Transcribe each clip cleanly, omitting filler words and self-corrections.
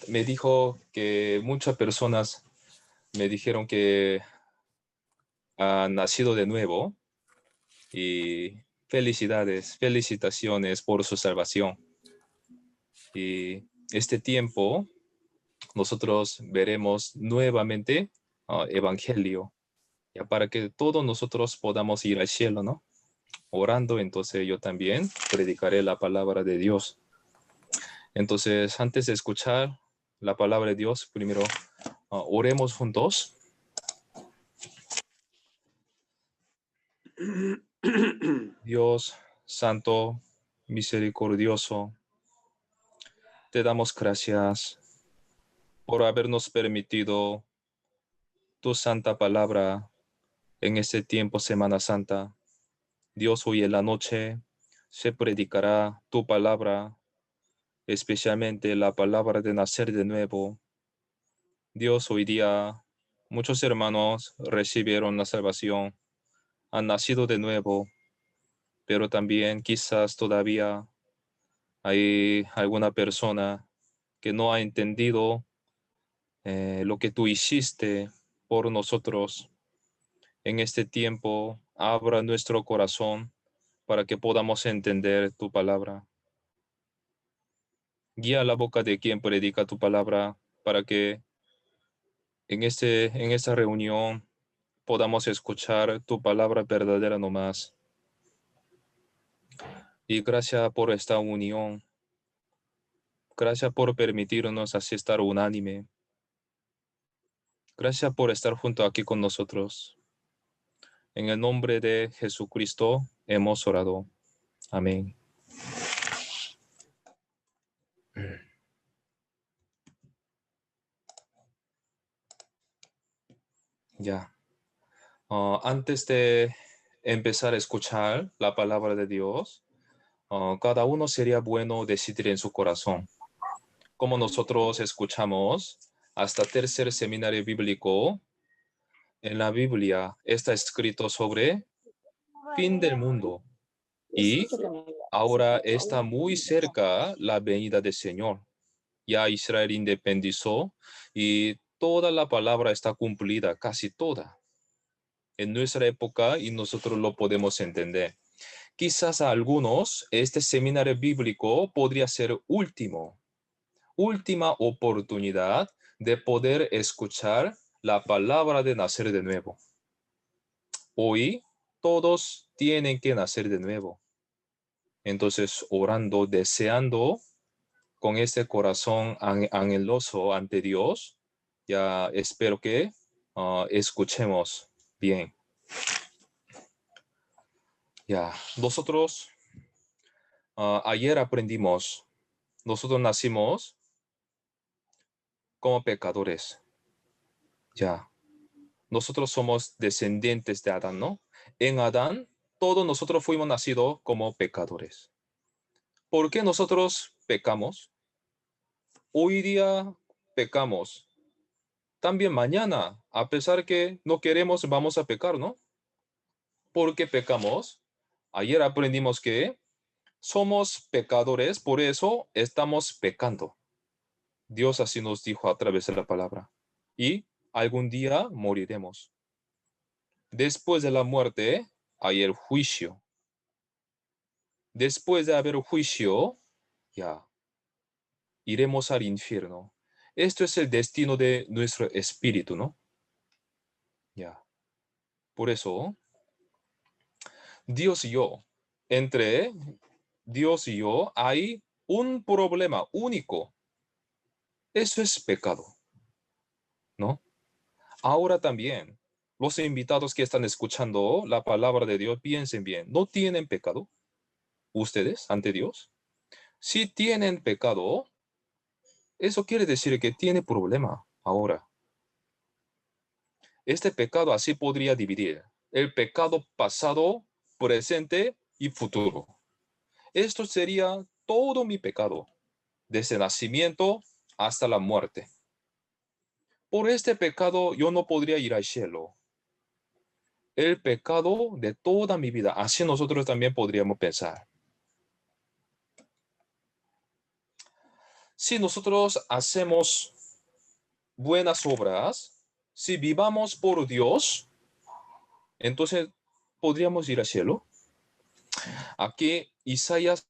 Me dijo que muchas personas me dijeron que han nacido de nuevo y felicidades, felicitaciones por su salvación. Y este tiempo nosotros veremos nuevamente Evangelio, ya para que todos nosotros podamos ir al cielo, ¿no? Orando, entonces yo también predicaré la palabra de Dios. Entonces, antes de escuchar la palabra de Dios, primero oremos juntos. Dios Santo, misericordioso, te damos gracias por habernos permitido tu santa palabra en este tiempo Semana Santa. Dios, hoy en la noche se predicará tu palabra, especialmente la palabra de nacer de nuevo. Dios, hoy día muchos hermanos recibieron la salvación, han nacido de nuevo, pero también quizás todavía hay alguna persona que no ha entendido lo que tú hiciste por nosotros en este tiempo. Abra nuestro corazón para que podamos entender tu palabra. Guía la boca de quien predica tu palabra para que en esta reunión podamos escuchar tu palabra verdadera nomás. Y gracias por esta unión. Gracias por permitirnos así estar unánime. Gracias por estar junto aquí con nosotros. En el nombre de Jesucristo hemos orado. Amén. Ya. Antes de empezar a escuchar la palabra de Dios, cada uno sería bueno decidir en su corazón. Como nosotros escuchamos, hasta tercer seminario bíblico, en la Biblia está escrito sobre fin del mundo y ahora está muy cerca la venida del Señor. Ya Israel independizó y toda la palabra está cumplida, casi toda, en nuestra época y nosotros lo podemos entender. Quizás a algunos este seminario bíblico podría ser última oportunidad de poder escuchar la palabra de nacer de nuevo. Hoy todos tienen que nacer de nuevo. Entonces, orando, deseando con este corazón anheloso ante Dios, ya espero que escuchemos bien. Ya, nosotros ayer aprendimos, nosotros nacimos como pecadores. Ya, nosotros somos descendientes de Adán, ¿no? En Adán, todos nosotros fuimos nacidos como pecadores. ¿Por qué nosotros pecamos? Hoy día pecamos. También mañana, a pesar que no queremos, vamos a pecar, ¿no? ¿Por qué pecamos? Ayer aprendimos que somos pecadores, por eso estamos pecando. Dios así nos dijo a través de la palabra. Y algún día moriremos. Después de la muerte hay el juicio. Después de haber juicio, ya iremos al infierno. Esto es el destino de nuestro espíritu, ¿no? Ya. Por eso, Dios y yo, entre Dios y yo hay un problema único. Eso es pecado, ¿no? Ahora también, los invitados que están escuchando la palabra de Dios, piensen bien, ¿no tienen pecado ustedes ante Dios? Si tienen pecado, eso quiere decir que tiene problema ahora. Este pecado así podría dividir el pecado pasado, presente y futuro. Esto sería todo mi pecado, desde el nacimiento hasta la muerte. Por este pecado yo no podría ir al cielo. El pecado de toda mi vida, así nosotros también podríamos pensar. si nosotros hacemos buenas obras, si vivamos por Dios, entonces podríamos ir al cielo. Aquí Isaías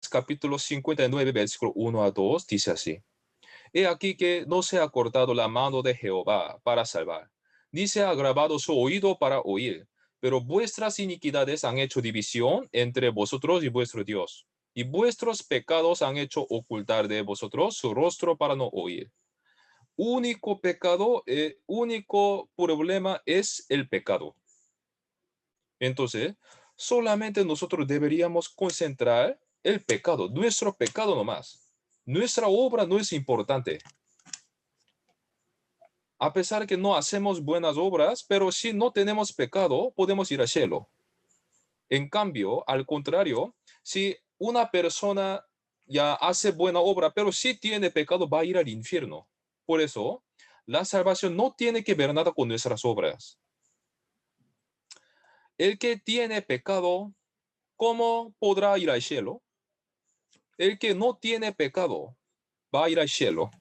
capítulo 59, versículo 1 a 2 dice así. He aquí que no se ha cortado la mano de Jehová para salvar, ni se ha agravado su oído para oír, pero vuestras iniquidades han hecho división entre vosotros y vuestro Dios, y vuestros pecados han hecho ocultar de vosotros su rostro para no oír. Único pecado, único problema es el pecado. Entonces, solamente nosotros deberíamos concentrar el pecado, nuestro pecado nomás. Nuestra obra no es importante. A pesar que no hacemos buenas obras, pero si no tenemos pecado, podemos ir al cielo. En cambio, al contrario, si una persona ya hace buena obra, pero si tiene pecado, va a ir al infierno. Por eso, la salvación no tiene que ver nada con nuestras obras. El que tiene pecado, ¿cómo podrá ir al cielo? El que no tiene pecado, va a ir al cielo.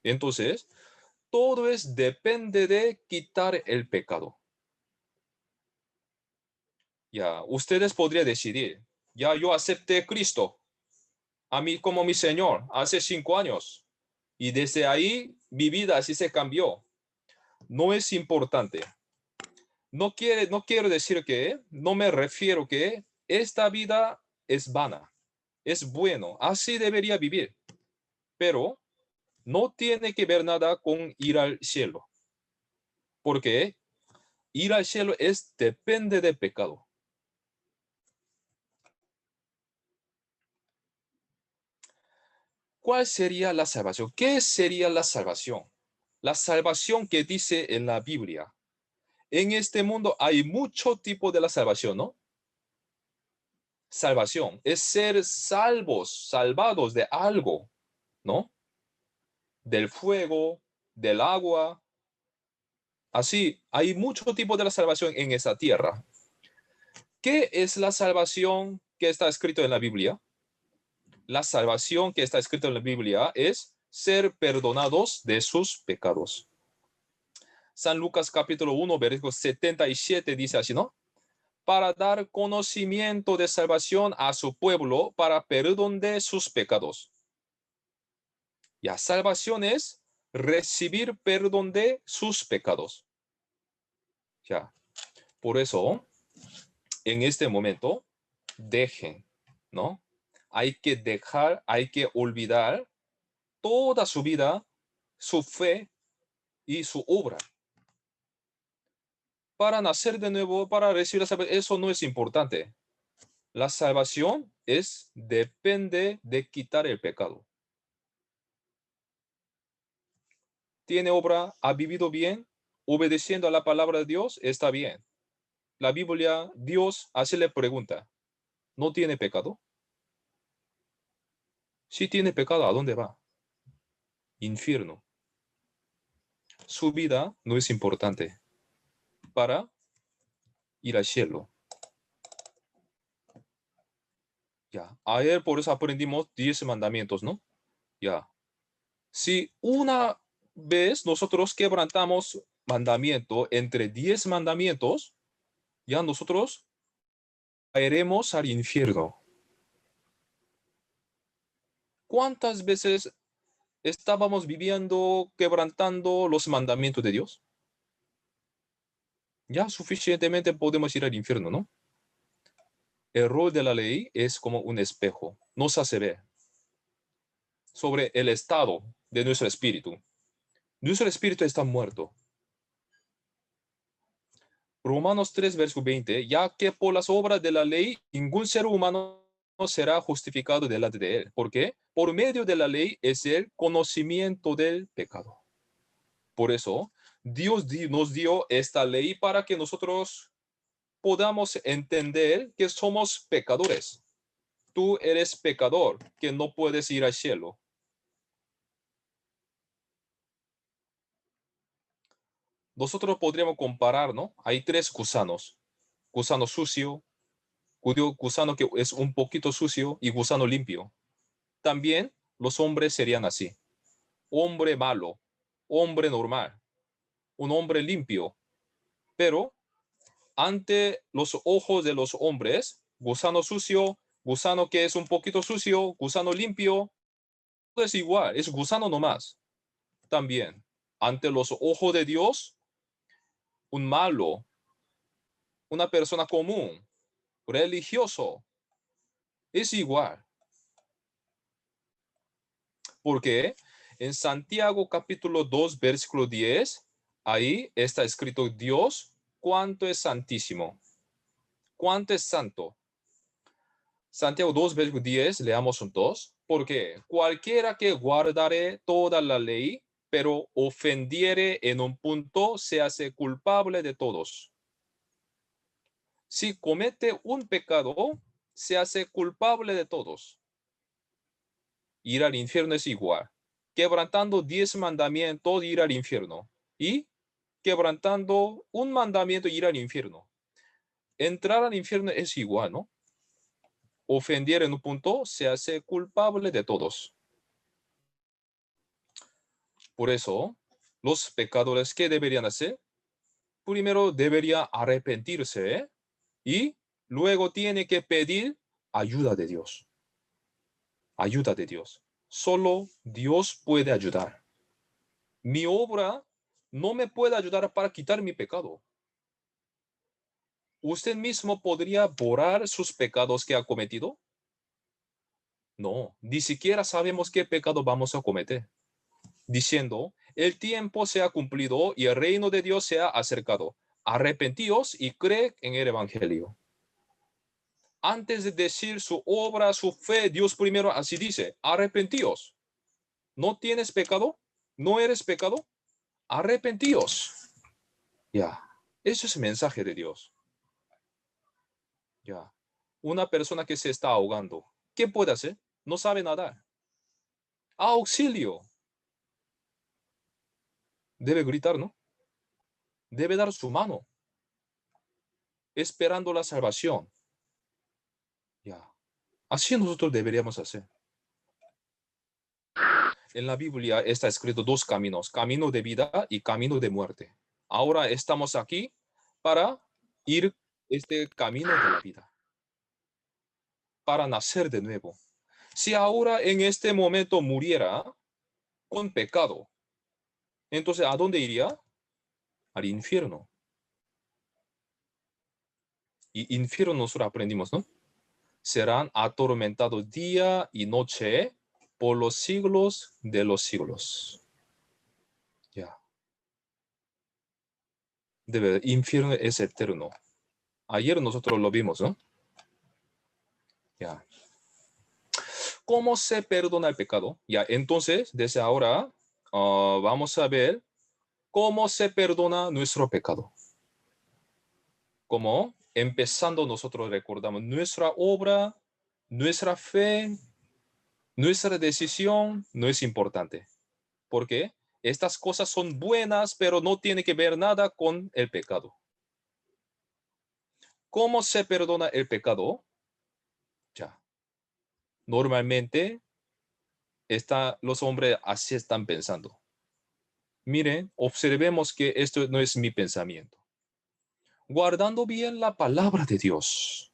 Entonces, todo depende de quitar el pecado. Ya, ustedes podrían decidir, ya yo acepté a Cristo a mí como mi Señor hace 5 años y desde ahí mi vida así se cambió. No es importante. No quiero decir que, no me refiero que esta vida es vana, es bueno, así debería vivir, pero no tiene que ver nada con ir al cielo, porque ir al cielo depende del pecado. ¿Cuál sería la salvación? ¿Qué sería la salvación? La salvación que dice en la Biblia. En este mundo hay mucho tipo de la salvación, ¿no? Salvación es ser salvos, salvados de algo, ¿no? Del fuego, del agua. Así, hay mucho tipo de la salvación en esa tierra. ¿Qué es la salvación que está escrito en la Biblia? La salvación que está escrita en la Biblia es ser perdonados de sus pecados. San Lucas capítulo 1, versículo 77 dice así, ¿no? Para dar conocimiento de salvación a su pueblo para perdón de sus pecados. Ya, salvación es recibir perdón de sus pecados. Ya, por eso, en este momento, dejen, ¿no? Hay que dejar, hay que olvidar toda su vida, su fe y su obra. Para nacer de nuevo, para recibir la salvación, eso no es importante. La salvación depende de quitar el pecado. Tiene obra, ha vivido bien, obedeciendo a la palabra de Dios, está bien. La Biblia, Dios así le pregunta, ¿no tiene pecado? Si tiene pecado, ¿a dónde va? Infierno. Su vida no es importante para ir al cielo. Ya, ayer por eso aprendimos 10 mandamientos, ¿no? Ya. Si una vez nosotros quebrantamos mandamiento entre 10 mandamientos, ya nosotros caeremos al infierno. ¿Cuántas veces estábamos viviendo, quebrantando los mandamientos de Dios? Ya suficientemente podemos ir al infierno, ¿no? El rol de la ley es como un espejo, nos hace ver sobre el estado de nuestro espíritu. Nuestro espíritu está muerto. Romanos 3, verso 20, ya que por las obras de la ley ningún ser humano será justificado delante de él. ¿Por qué? Por medio de la ley es el conocimiento del pecado. Por eso, Dios nos dio esta ley para que nosotros podamos entender que somos pecadores. Tú eres pecador, que no puedes ir al cielo. Nosotros podríamos comparar, ¿no? Hay 3 gusanos. Gusano sucio, gusano que es un poquito sucio y gusano limpio. También los hombres serían así. Hombre malo, hombre normal, un hombre limpio. Pero ante los ojos de los hombres, gusano sucio, gusano que es un poquito sucio, gusano limpio, todo es igual, es gusano nomás. También, ante los ojos de Dios, un malo, una persona común, religioso, es igual. Porque en Santiago capítulo 2, versículo 10, ahí está escrito Dios, cuánto es santísimo, cuánto es santo. Santiago 2, versículo 10, leamos juntos. Porque cualquiera que guardare toda la ley, pero ofendiere en un punto, se hace culpable de todos. Si comete un pecado, se hace culpable de todos. Ir al infierno es igual. Quebrantando 10 mandamientos, ir al infierno. Y quebrantando un mandamiento, ir al infierno. Entrar al infierno es igual, ¿no? Ofender en un punto, se hace culpable de todos. Por eso, los pecadores, ¿qué deberían hacer? Primero debería arrepentirse, ¿eh? Y luego tiene que pedir ayuda de Dios. Ayuda de Dios. Solo Dios puede ayudar. Mi obra no me puede ayudar para quitar mi pecado. ¿Usted mismo podría borrar sus pecados que ha cometido? No, ni siquiera sabemos qué pecado vamos a cometer. Diciendo, el tiempo se ha cumplido y el reino de Dios se ha acercado. Arrepentíos y cree en el Evangelio. Antes de decir su obra, su fe, Dios primero así dice, arrepentíos. ¿No tienes pecado? ¿No eres pecado? Arrepentíos. Ya, ese es el mensaje de Dios. Ya, una persona que se está ahogando, ¿qué puede hacer? No sabe nadar. Auxilio. Debe gritar, ¿no? Debe dar su mano, esperando la salvación. Ya, así nosotros deberíamos hacer. En la Biblia está escrito dos caminos, camino de vida y camino de muerte. Ahora estamos aquí para ir este camino de la vida, para nacer de nuevo. Si ahora en este momento muriera con pecado, entonces ¿a dónde iría? Al infierno. Y infierno nosotros aprendimos, ¿no? Serán atormentados día y noche por los siglos de los siglos. Ya. Infierno es eterno. Ayer nosotros lo vimos, ¿no? Ya. ¿Cómo se perdona el pecado? Ya, entonces, desde ahora, vamos a ver cómo se perdona nuestro pecado. Como empezando nosotros recordamos nuestra obra, nuestra fe, nuestra decisión no es importante. Porque estas cosas son buenas, pero no tiene que ver nada con el pecado. ¿Cómo se perdona el pecado? Ya. Normalmente los hombres así están pensando. Miren, observemos que esto no es mi pensamiento. Guardando bien la palabra de Dios,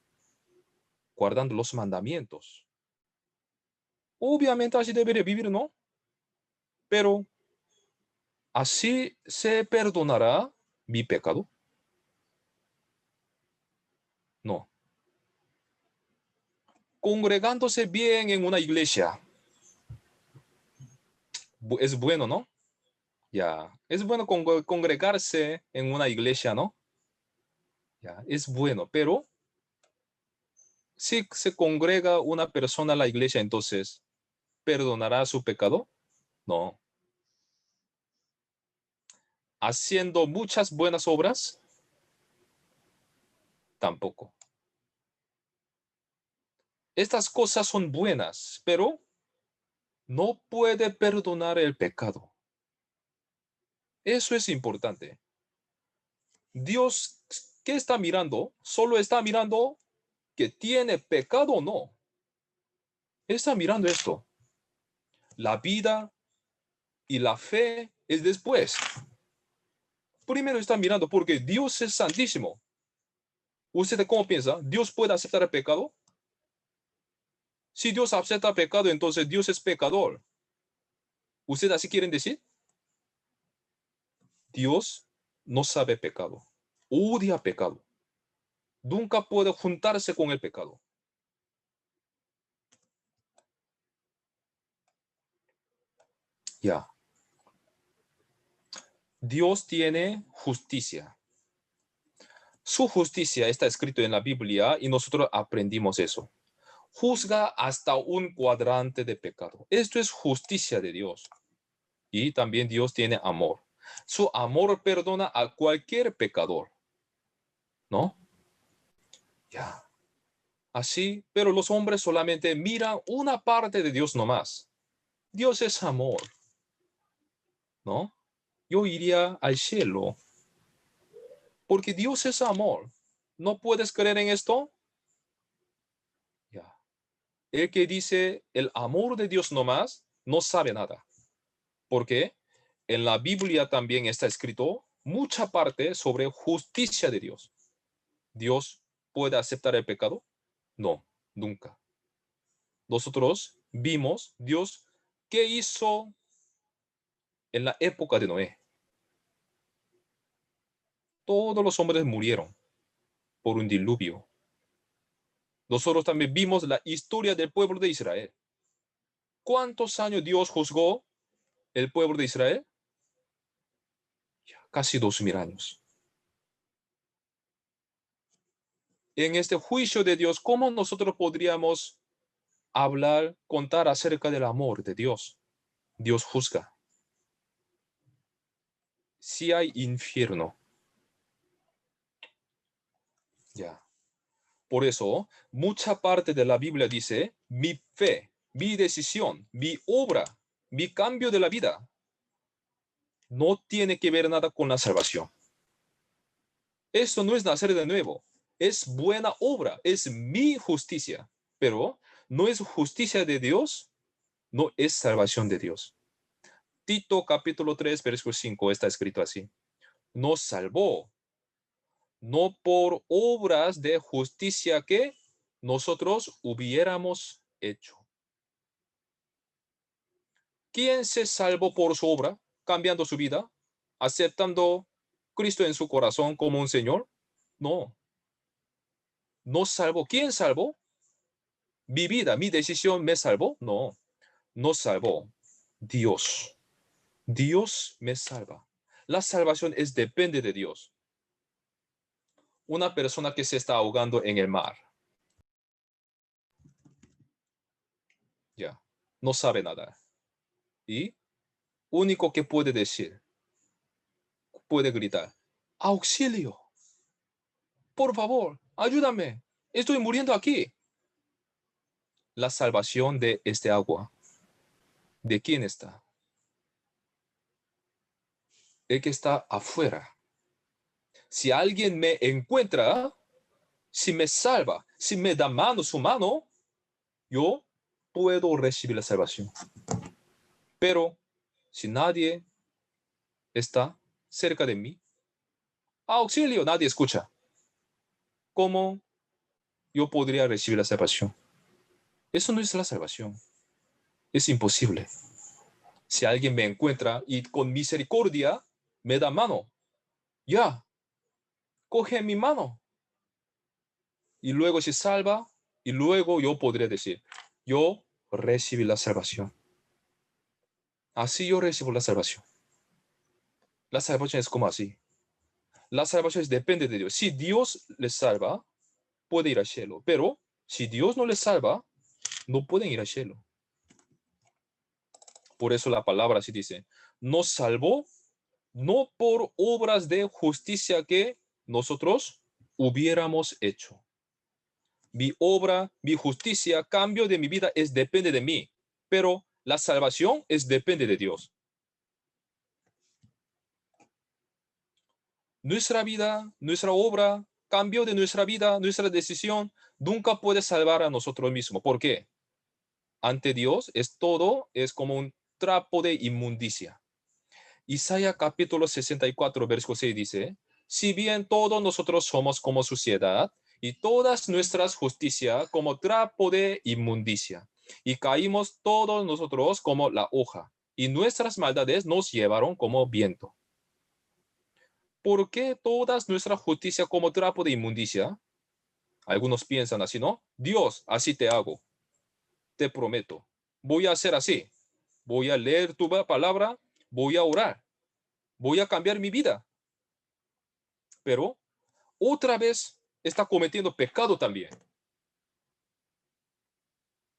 guardando los mandamientos. Obviamente así debería vivir, ¿no? Pero así se perdonará mi pecado. No. Congregándose bien en una iglesia. Es bueno, ¿no? Ya. Es bueno congregarse en una iglesia, ¿no? Ya. Es bueno, pero si se congrega una persona a la iglesia, entonces, ¿perdonará su pecado? No. Haciendo muchas buenas obras, tampoco. Estas cosas son buenas, pero no puede perdonar el pecado. Eso es importante. Dios, ¿qué está mirando? Solo está mirando que tiene pecado o no. Está mirando esto. La vida y la fe es después. Primero están mirando porque Dios es santísimo. ¿Usted cómo piensa? ¿Dios puede aceptar el pecado? Si Dios acepta el pecado, entonces Dios es pecador. ¿Usted así quieren decir? Dios no sabe pecado. Odia pecado. Nunca puede juntarse con el pecado. Ya. Dios tiene justicia. Su justicia está escrito en la Biblia y nosotros aprendimos eso. Juzga hasta un cuadrante de pecado. Esto es justicia de Dios. Y también Dios tiene amor. Su amor perdona a cualquier pecador, ¿no? Ya. Así, pero los hombres solamente miran una parte de Dios nomás. Dios es amor, ¿no? Yo iría al cielo porque Dios es amor. ¿No puedes creer en esto? Ya. El que dice el amor de Dios nomás no sabe nada. Porque en la Biblia también está escrito mucha parte sobre justicia de Dios. ¿Dios puede aceptar el pecado? No, nunca. Nosotros vimos Dios qué hizo en la época de Noé. Todos los hombres murieron por un diluvio. Nosotros también vimos la historia del pueblo de Israel. ¿Cuántos años Dios juzgó el pueblo de Israel? Casi 2000 años. En este juicio de Dios, ¿cómo nosotros podríamos hablar, contar acerca del amor de Dios? Dios juzga. Si hay infierno, ya. Por eso, mucha parte de la Biblia dice, mi fe, mi decisión, mi obra, mi cambio de la vida, no tiene que ver nada con la salvación. Esto no es nacer de nuevo, es buena obra, es mi justicia, pero no es justicia de Dios, no es salvación de Dios. Tito capítulo 3, versículo 5 está escrito así. Nos salvó, no por obras de justicia que nosotros hubiéramos hecho. ¿Quién se salvó por su obra, cambiando su vida, aceptando Cristo en su corazón como un Señor? No. ¿Nos salvó? ¿Quién salvó? ¿Mi vida, mi decisión me salvó? No. Nos salvó Dios. Dios me salva. La salvación depende de Dios. Una persona que se está ahogando en el mar, ya, no sabe nadar. Y único que puede decir, puede gritar, auxilio, por favor, ayúdame, estoy muriendo aquí. La salvación de este agua, ¿de quién está? El que está afuera. Si alguien me encuentra, si me salva, si me da su mano, yo puedo recibir la salvación. Pero si nadie está cerca de mí, auxilio, nadie escucha. ¿Cómo yo podría recibir la salvación? Eso no es la salvación. Es imposible. Si alguien me encuentra y con misericordia me da mano, ya, coge mi mano. Y luego se salva y luego yo podría decir, yo recibí la salvación. Así yo recibo la salvación. La salvación es como así. La salvación depende de Dios. Si Dios les salva, puede ir al cielo. Pero si Dios no les salva, no pueden ir al cielo. Por eso la palabra así dice, nos salvó no por obras de justicia que nosotros hubiéramos hecho. Mi obra, mi justicia, cambio de mi vida depende de mí, pero la salvación depende de Dios. Nuestra vida, nuestra obra, cambio de nuestra vida, nuestra decisión, nunca puede salvar a nosotros mismos. ¿Por qué? ante Dios es como un trapo de inmundicia. Isaías capítulo 64, versículo 6 dice, si bien todos nosotros somos como suciedad y todas nuestras justicias como trapo de inmundicia, y caímos todos nosotros como la hoja, y nuestras maldades nos llevaron como viento. ¿Por qué todas nuestras justicias como trapo de inmundicia? Algunos piensan así, ¿no? Dios, así te hago, te prometo. Voy a hacer así. Voy a leer tu palabra, voy a orar, voy a cambiar mi vida. Pero otra vez está cometiendo pecado también.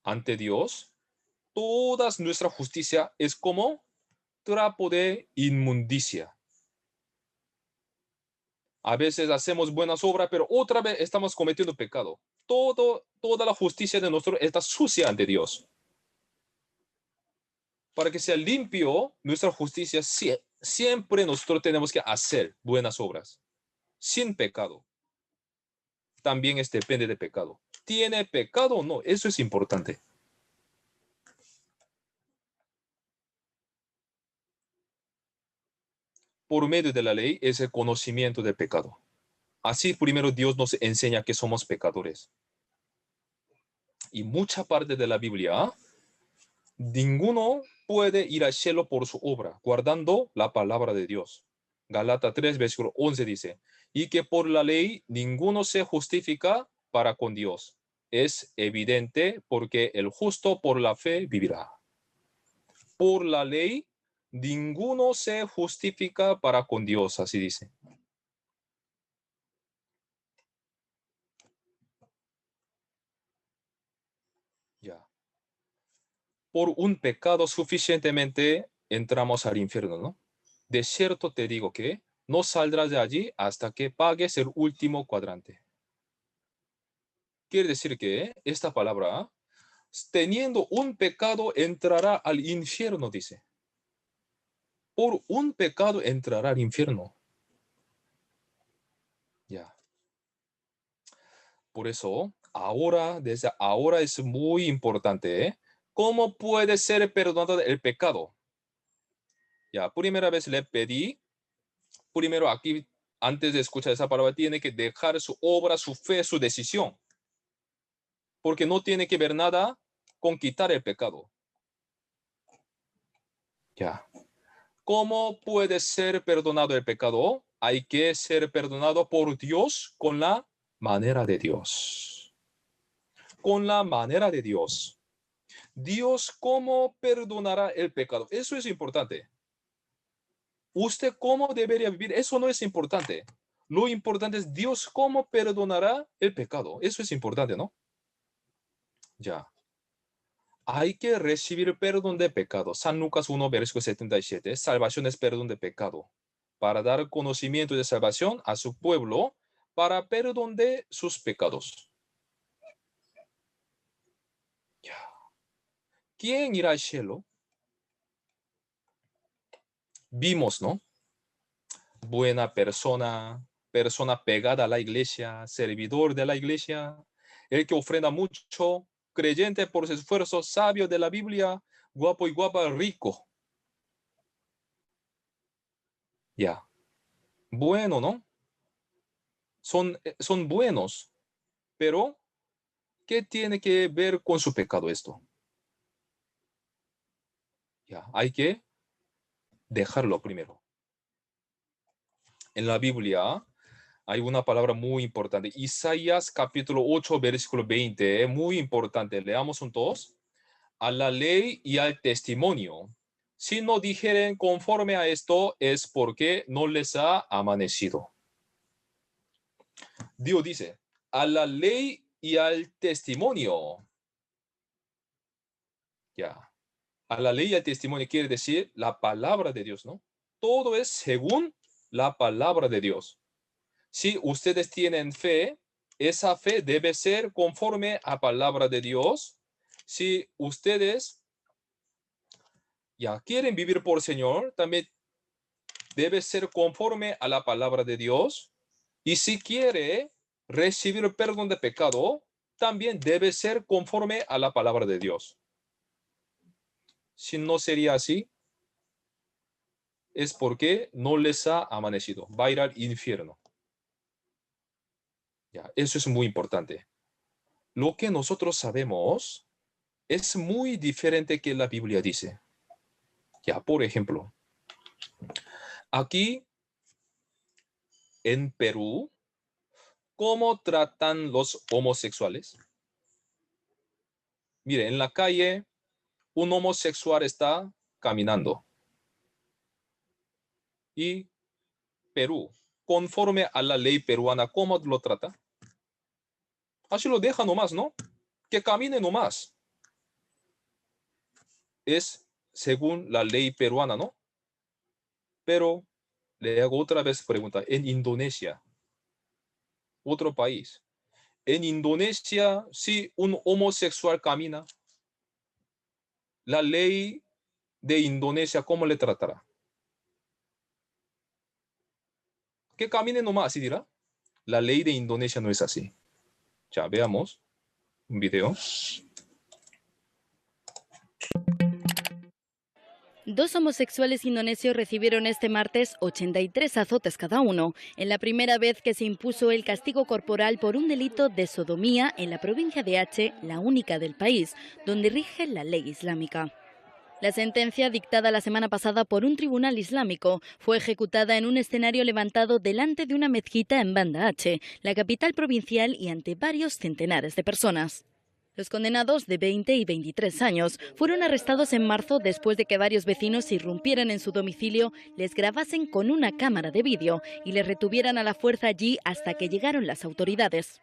Ante Dios, toda nuestra justicia es como trapo de inmundicia. A veces hacemos buenas obras, pero otra vez estamos cometiendo pecado. Toda la justicia de nosotros está sucia ante Dios. Para que sea limpio nuestra justicia, siempre nosotros tenemos que hacer buenas obras, sin pecado. También depende de pecado. ¿Tiene pecado o no? Eso es importante. Por medio de la ley es el conocimiento del pecado. Así primero Dios nos enseña que somos pecadores. Y mucha parte de la Biblia, ninguno puede ir al cielo por su obra, guardando la palabra de Dios. Galata 3, versículo 11 dice, y que por la ley ninguno se justifica para con Dios. Es evidente porque el justo por la fe vivirá. Por la ley ninguno se justifica para con Dios, así dice. Ya. Por un pecado suficientemente entramos al infierno, ¿no? De cierto te digo que no saldrás de allí hasta que pagues el último cuadrante. Quiere decir que esta palabra, teniendo un pecado, entrará al infierno, dice. Por un pecado entrará al infierno. Ya. Por eso, desde ahora es muy importante, ¿eh? ¿Cómo puede ser perdonado el pecado? Ya, primera vez le pedí, primero aquí, antes de escuchar esa palabra, tiene que dejar su obra, su fe, su decisión, porque no tiene que ver nada con quitar el pecado. Ya. ¿Cómo puede ser perdonado el pecado? Hay que ser perdonado por Dios con la manera de Dios. Con la manera de Dios. Dios, ¿cómo perdonará el pecado? Eso es importante. ¿Usted cómo debería vivir? Eso no es importante. Lo importante es Dios, ¿cómo perdonará el pecado? Eso es importante, ¿no? Ya. Hay que recibir perdón de pecado. San Lucas 1, versículo 77. Salvación es perdón de pecado. Para dar conocimiento de salvación a su pueblo, para perdón de sus pecados. Ya. ¿Quién irá al cielo? Vimos, ¿no? Buena persona, persona pegada a la iglesia, servidor de la iglesia, el que ofrenda mucho, creyente por su esfuerzo, sabio de la Biblia, guapo y guapa, rico. Ya. Bueno, ¿no? Son buenos, pero ¿qué tiene que ver con su pecado esto? Ya, hay que dejarlo primero. En la Biblia hay una palabra muy importante. Isaías capítulo 8, versículo 20, muy importante. Leamos juntos. A la ley y al testimonio. Si no dijeren conforme a esto, es porque no les ha amanecido. Dios dice, a la ley y al testimonio. Ya. A la ley y al testimonio quiere decir la palabra de Dios, ¿no? Todo es según la palabra de Dios. Si ustedes tienen fe, esa fe debe ser conforme a palabra de Dios. Si ustedes ya quieren vivir por Señor, también debe ser conforme a la palabra de Dios. Y si quiere recibir perdón de pecado, también debe ser conforme a la palabra de Dios. Si no sería así, es porque no les ha amanecido. Va a ir al infierno. Ya, eso es muy importante. Lo que nosotros sabemos es muy diferente que la Biblia dice. Ya, por ejemplo, aquí en Perú, ¿cómo tratan los homosexuales? Mire, en la calle, un homosexual está caminando y Perú, conforme a la ley peruana, ¿cómo lo trata? Así lo deja nomás, ¿no? Que camine nomás. Es según la ley peruana, ¿no? Pero le hago otra vez pregunta. En Indonesia, otro país. En Indonesia, si un homosexual camina, la ley de Indonesia, ¿cómo le tratará? Que camine nomás, así dirá. La ley de Indonesia no es así. Ya veamos un video. Dos homosexuales indonesios recibieron este martes 83 azotes cada uno, en la primera vez que se impuso el castigo corporal por un delito de sodomía en la provincia de Aceh, la única del país, donde rige la ley islámica. La sentencia, dictada la semana pasada por un tribunal islámico, fue ejecutada en un escenario levantado delante de una mezquita en Banda Aceh, la capital provincial, y ante varios centenares de personas. Los condenados, de 20 y 23 años, fueron arrestados en marzo después de que varios vecinos irrumpieran en su domicilio, les grabasen con una cámara de vídeo y les retuvieran a la fuerza allí hasta que llegaron las autoridades.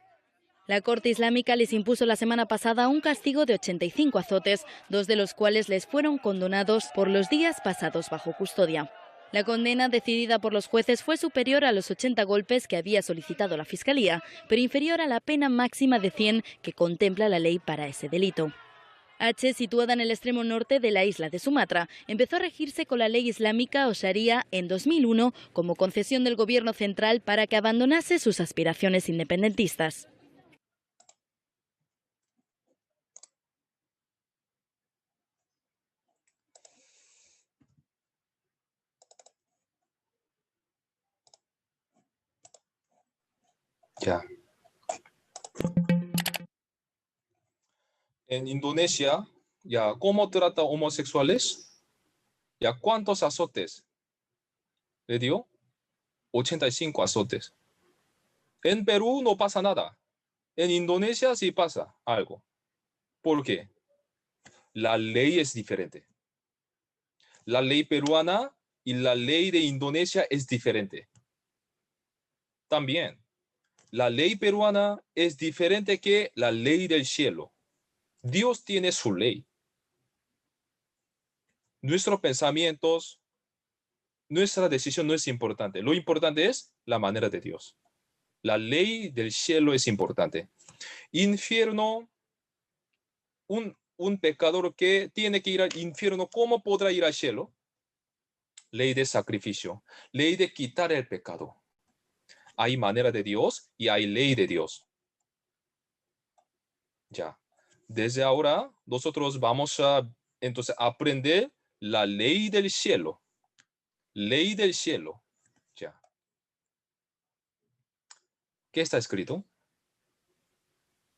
La Corte Islámica les impuso la semana pasada un castigo de 85 azotes, dos de los cuales les fueron condonados por los días pasados bajo custodia. La condena decidida por los jueces fue superior a los 80 golpes que había solicitado la Fiscalía, pero inferior a la pena máxima de 100 que contempla la ley para ese delito. Aceh, situada en el extremo norte de la isla de Sumatra, empezó a regirse con la ley islámica o Sharia en 2001 como concesión del gobierno central para que abandonase sus aspiraciones independentistas. Ya. En Indonesia, ya, ¿cómo trata homosexuales? Ya, ¿cuántos azotes le dio? 85 azotes. En Perú no pasa nada. En Indonesia sí pasa algo. ¿Por qué? La ley es diferente. La ley peruana y la ley de Indonesia es diferente. También, la ley peruana es diferente que la ley del cielo. Dios tiene su ley. Nuestros pensamientos, nuestra decisión no es importante. Lo importante es la manera de Dios. La ley del cielo es importante. Infierno, un pecador que tiene que ir al infierno, ¿cómo podrá ir al cielo? Ley de sacrificio, ley de quitar el pecado. Hay manera de Dios y hay ley de Dios. Ya. Desde ahora nosotros vamos a entonces aprender la ley del cielo. Ley del cielo. Ya. ¿Qué está escrito?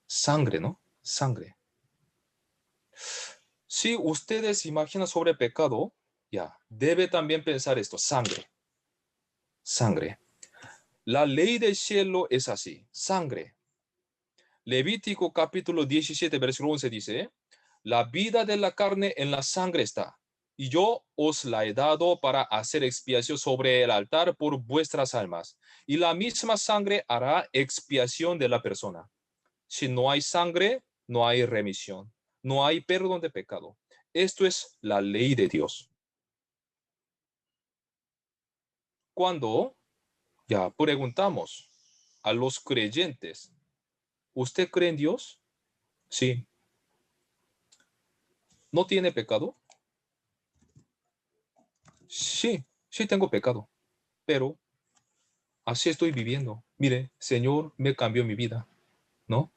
Sangre, ¿no? Sangre. Si ustedes imaginan sobre pecado, ya, debe también pensar esto, sangre. Sangre. La ley del cielo es así, sangre. Levítico capítulo 17, versículo 11 dice, la vida de la carne en la sangre está, y yo os la he dado para hacer expiación sobre el altar por vuestras almas, y la misma sangre hará expiación de la persona. Si no hay sangre, no hay remisión, no hay perdón de pecado. Esto es la ley de Dios. Cuando ya preguntamos a los creyentes, ¿usted cree en Dios? Sí. ¿No tiene pecado? Sí, sí tengo pecado, pero así estoy viviendo. Mire, Señor me cambió mi vida, ¿no?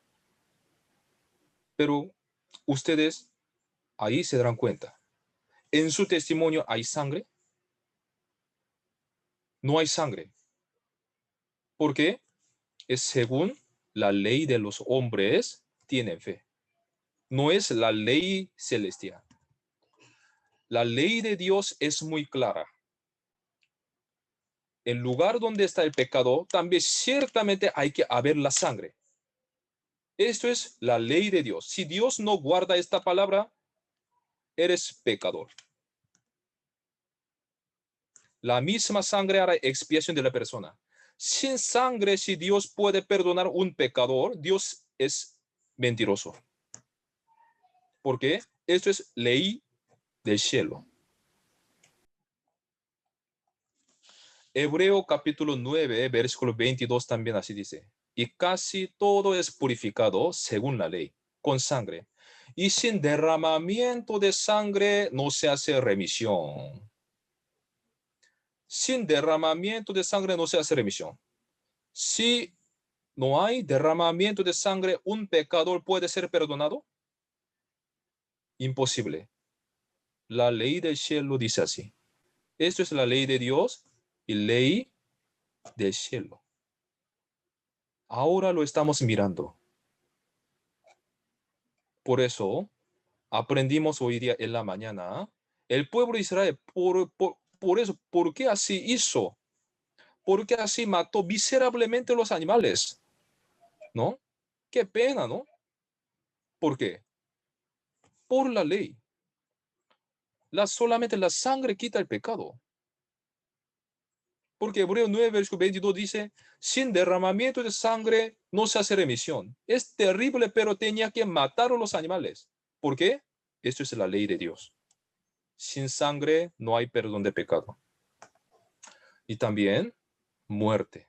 Pero ustedes ahí se darán cuenta. ¿En su testimonio hay sangre? No hay sangre. ¿Por qué? Es según la ley de los hombres, tienen fe. No es la ley celestial. La ley de Dios es muy clara. El lugar donde está el pecado, también ciertamente hay que haber la sangre. Esto es la ley de Dios. Si Dios no guarda esta palabra, eres pecador. La misma sangre hará expiación de la persona. Sin sangre, si Dios puede perdonar un pecador, Dios es mentiroso. ¿Por qué? Esto es ley del cielo. Hebreo capítulo 9, versículo 22 también así dice. Y casi todo es purificado según la ley, con sangre. Y sin derramamiento de sangre no se hace remisión. Sin derramamiento de sangre no se hace remisión. Si no hay derramamiento de sangre, ¿un pecador puede ser perdonado? Imposible. La ley del cielo dice así. Esto es la ley de Dios y ley del cielo. Ahora lo estamos mirando. Por eso aprendimos hoy día en la mañana, el pueblo de Israel, por eso, ¿por qué así hizo? ¿Por qué así mató miserablemente los animales? ¿No? Qué pena, ¿no? ¿Por qué? Por la ley. Solamente la sangre quita el pecado. Porque Hebreos 9, versículo 22 dice, sin derramamiento de sangre no se hace remisión. Es terrible, pero tenía que matar a los animales. ¿Por qué? Esto es la ley de Dios. Sin sangre no hay perdón de pecado. Y también muerte.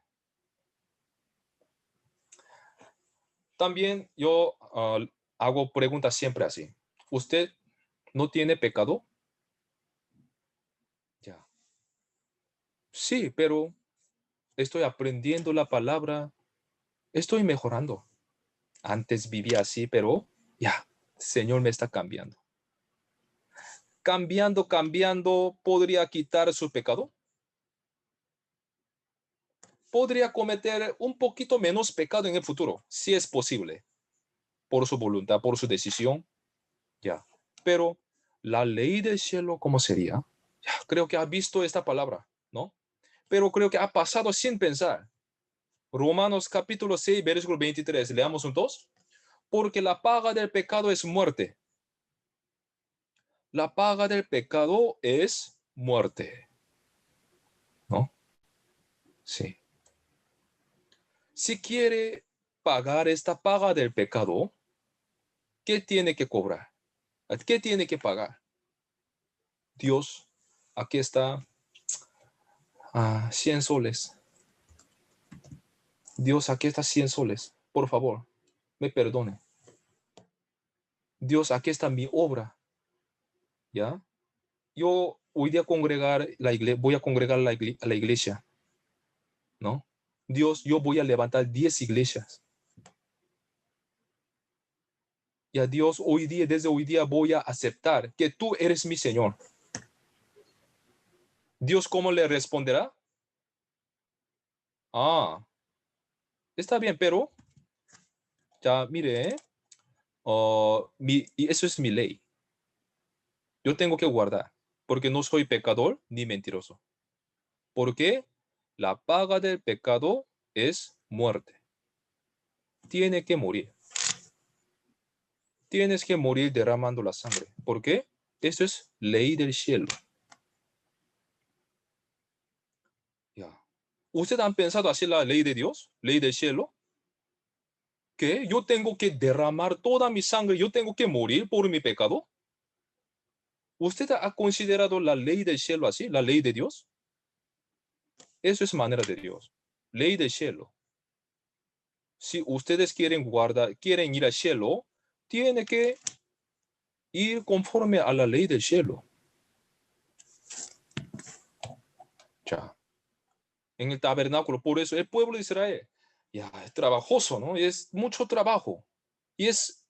También yo hago preguntas siempre así. ¿Usted no tiene pecado? Ya. Sí, pero estoy aprendiendo la palabra, estoy mejorando. Antes vivía así, pero ya, Señor me está cambiando. Cambiando, ¿podría quitar su pecado? ¿Podría cometer un poquito menos pecado en el futuro? Si es posible, por su voluntad, por su decisión, ya. Pero la ley del cielo, ¿cómo sería? Ya, creo que ha visto esta palabra, ¿no? Pero creo que ha pasado sin pensar. Romanos capítulo 6, versículo 23. Leamos juntos. Porque la paga del pecado es muerte. La paga del pecado es muerte, ¿no? Sí. Si quiere pagar esta paga del pecado, ¿qué tiene que cobrar? ¿Qué tiene que pagar? Dios, aquí está 100 soles. Dios, aquí está 100 soles. Por favor, me perdone. Dios, aquí está mi obra. ¿Ya? Yo hoy día voy a congregar a la iglesia, ¿no? Dios, yo voy a levantar 10 iglesias. Y a Dios, desde hoy día voy a aceptar que tú eres mi Señor. Dios, ¿cómo le responderá? Ah, está bien, pero ya mire, y eso es mi ley. Yo tengo que guardar, porque no soy pecador ni mentiroso. Porque la paga del pecado es muerte. Tiene que morir. Tienes que morir derramando la sangre. ¿Por qué? Eso es ley del cielo. Ya. ¿Usted han pensado así la ley de Dios? ¿Ley del cielo? ¿Que yo tengo que derramar toda mi sangre? ¿Yo tengo que morir por mi pecado? ¿Usted ha considerado la ley del cielo así? ¿La ley de Dios? Eso es manera de Dios. Ley del cielo. Si ustedes quieren ir al cielo, tiene que ir conforme a la ley del cielo. Ya. En el tabernáculo, por eso el pueblo de Israel, ya, es trabajoso, ¿no? Es mucho trabajo. Y es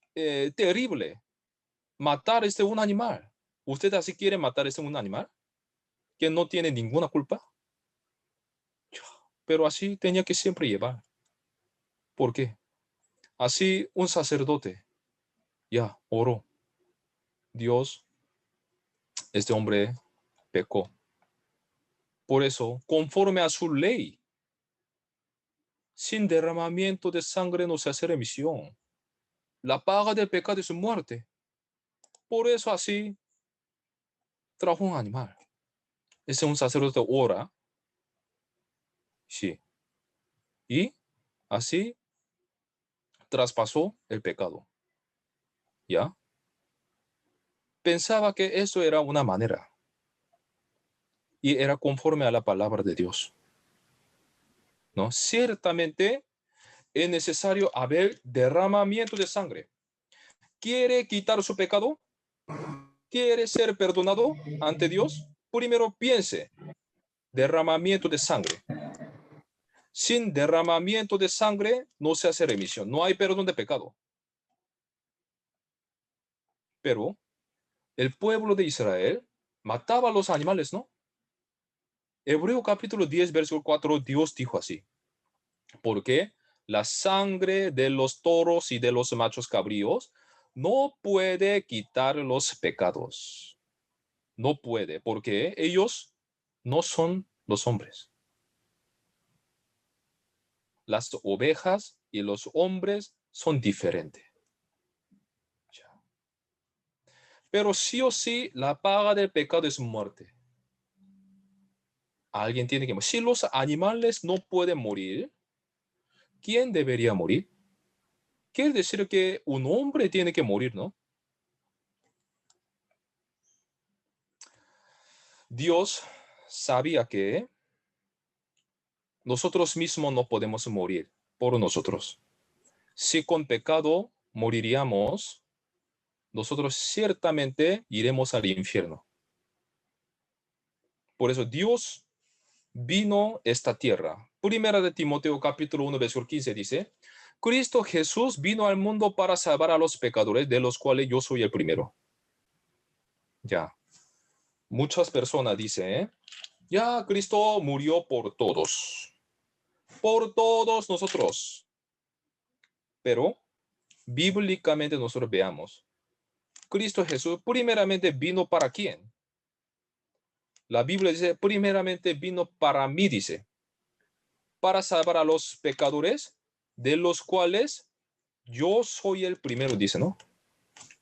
terrible matar un animal. ¿Usted así quiere matar a un animal que no tiene ninguna culpa? Pero así tenía que siempre llevar. ¿Por qué? Así un sacerdote ya oró. Dios, este hombre pecó. Por eso, conforme a su ley, sin derramamiento de sangre no se hace remisión. La paga del pecado es muerte. Por eso así trajo un animal. Ese un sacerdote ora, sí, y así traspasó el pecado. ¿Ya? Pensaba que eso era una manera y era conforme a la palabra de Dios. ¿No? Ciertamente es necesario haber derramamiento de sangre. ¿Quiere quitar su pecado? ¿Quiere ser perdonado ante Dios? Primero piense, derramamiento de sangre. Sin derramamiento de sangre no se hace remisión, no hay perdón de pecado. Pero el pueblo de Israel mataba a los animales, ¿no? Hebreo capítulo 10, versículo 4, Dios dijo así, porque la sangre de los toros y de los machos cabríos no puede quitar los pecados. No puede, porque ellos no son los hombres. Las ovejas y los hombres son diferentes. Pero sí o sí, la paga del pecado es muerte. Alguien tiene que morir. Si los animales no pueden morir, ¿quién debería morir? Quiere decir que un hombre tiene que morir, ¿no? Dios sabía que nosotros mismos no podemos morir por nosotros. Si con pecado moriríamos, nosotros ciertamente iremos al infierno. Por eso Dios vino a esta tierra. Primera de Timoteo capítulo 1, versículo 15 dice, Cristo Jesús vino al mundo para salvar a los pecadores, de los cuales yo soy el primero. Ya, muchas personas dicen, ya Cristo murió por todos nosotros. Pero bíblicamente nosotros veamos, Cristo Jesús primeramente vino para quién. La Biblia dice, primeramente vino para mí, dice, para salvar a los pecadores, de los cuales yo soy el primero, dice, ¿no?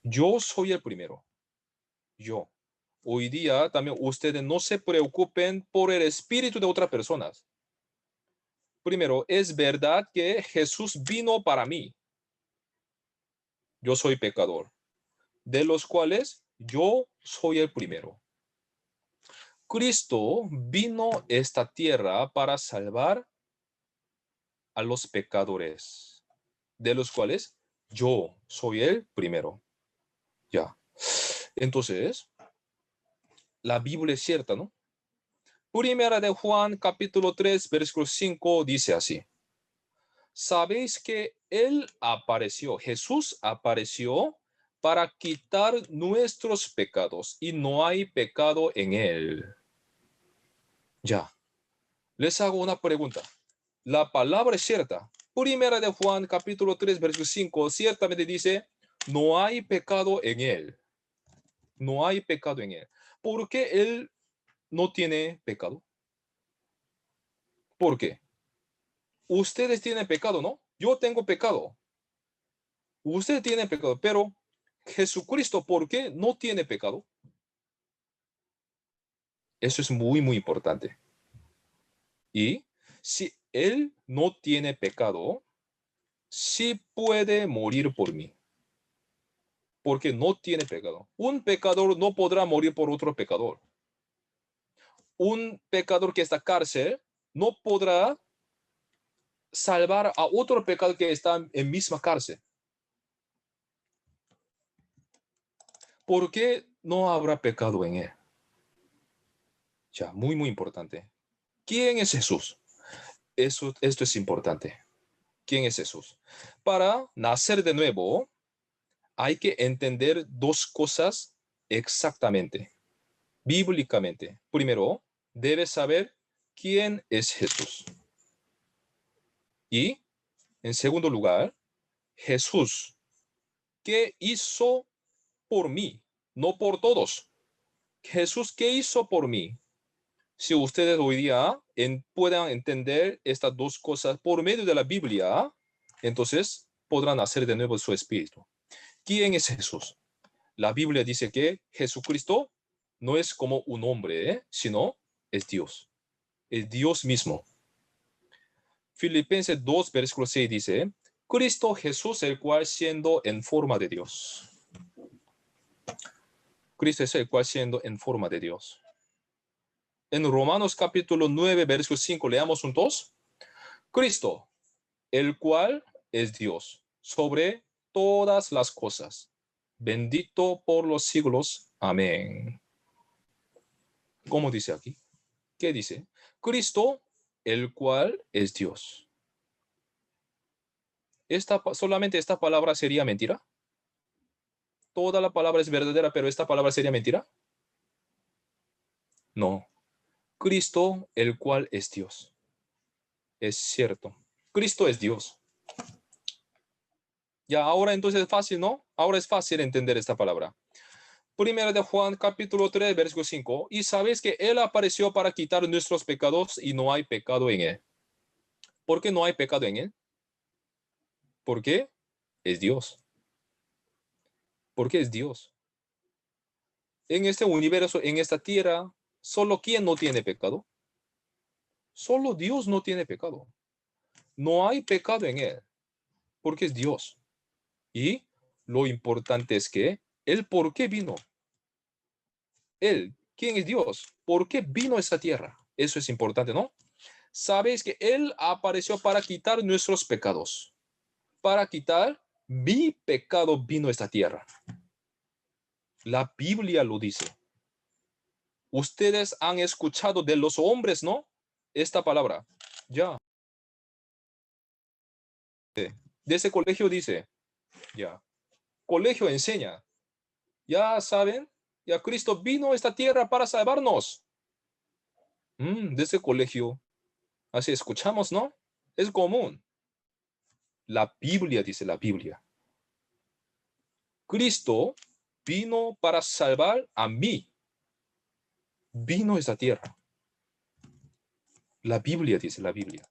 Yo soy el primero. Yo. Hoy día también ustedes no se preocupen por el espíritu de otras personas. Primero, es verdad que Jesús vino para mí. Yo soy pecador, de los cuales yo soy el primero. Cristo vino a esta tierra para salvar a los pecadores, de los cuales yo soy el primero. Ya. Entonces, la Biblia es cierta, ¿no? Primera de Juan, capítulo 3, versículo 5, dice así. Sabéis que Él apareció, Jesús apareció para quitar nuestros pecados y no hay pecado en Él. Ya. Les hago una pregunta. La palabra es cierta. Primera de Juan, capítulo 3, versículo 5, ciertamente dice, no hay pecado en Él. No hay pecado en Él. ¿Por qué Él no tiene pecado? ¿Por qué? Ustedes tienen pecado, ¿no? Yo tengo pecado. Ustedes tienen pecado, pero Jesucristo, ¿por qué no tiene pecado? Eso es muy, muy importante. Y si Él no tiene pecado, sí puede morir por mí, porque no tiene pecado. Un pecador no podrá morir por otro pecador. Un pecador que está en cárcel no podrá salvar a otro pecador que está en misma cárcel. ¿Por qué no habrá pecado en Él? Ya, muy, muy importante. ¿Quién es Jesús? Esto es importante. ¿Quién es Jesús? Para nacer de nuevo, hay que entender dos cosas exactamente, bíblicamente. Primero, debes saber quién es Jesús. Y, en segundo lugar, Jesús, ¿qué hizo por mí? No por todos. Jesús, ¿qué hizo por mí? Si ustedes hoy día puedan entender estas dos cosas por medio de la Biblia, entonces podrán hacer de nuevo su espíritu. ¿Quién es Jesús? La Biblia dice que Jesucristo no es como un hombre, sino es Dios. Es Dios mismo. Filipenses 2, versículo 6 dice, Cristo Jesús, el cual siendo en forma de Dios. Cristo es el cual siendo en forma de Dios. En Romanos capítulo 9, versículo 5, leamos juntos. Cristo, el cual es Dios, sobre todas las cosas. Bendito por los siglos. Amén. ¿Cómo dice aquí? ¿Qué dice? Cristo, el cual es Dios. Solamente esta palabra sería mentira. Toda la palabra es verdadera, pero esta palabra sería mentira. No. Cristo, el cual es Dios. Es cierto. Cristo es Dios. Ya, ahora entonces es fácil, ¿no? Ahora es fácil entender esta palabra. Primera de Juan, capítulo 3, versículo 5. Y sabes que Él apareció para quitar nuestros pecados y no hay pecado en Él. ¿Por qué no hay pecado en Él? Porque es Dios. Porque es Dios. En este universo, en esta tierra, ¿solo quién no tiene pecado? Solo Dios no tiene pecado. No hay pecado en Él, porque es Dios. Y lo importante es que Él, ¿por qué vino? Él, ¿quién es Dios? ¿Por qué vino a esta tierra? Eso es importante, ¿no? Sabéis que Él apareció para quitar nuestros pecados. Para quitar mi pecado vino a esta tierra. La Biblia lo dice. Ustedes han escuchado de los hombres, ¿no? Esta palabra. Ya. De ese colegio dice. Ya. Colegio enseña. Ya saben, ya Cristo vino a esta tierra para salvarnos. De ese colegio. Así escuchamos, ¿no? Es común. La Biblia dice la Biblia. Cristo vino para salvar a mí. Vino a esta tierra. La Biblia dice la Biblia.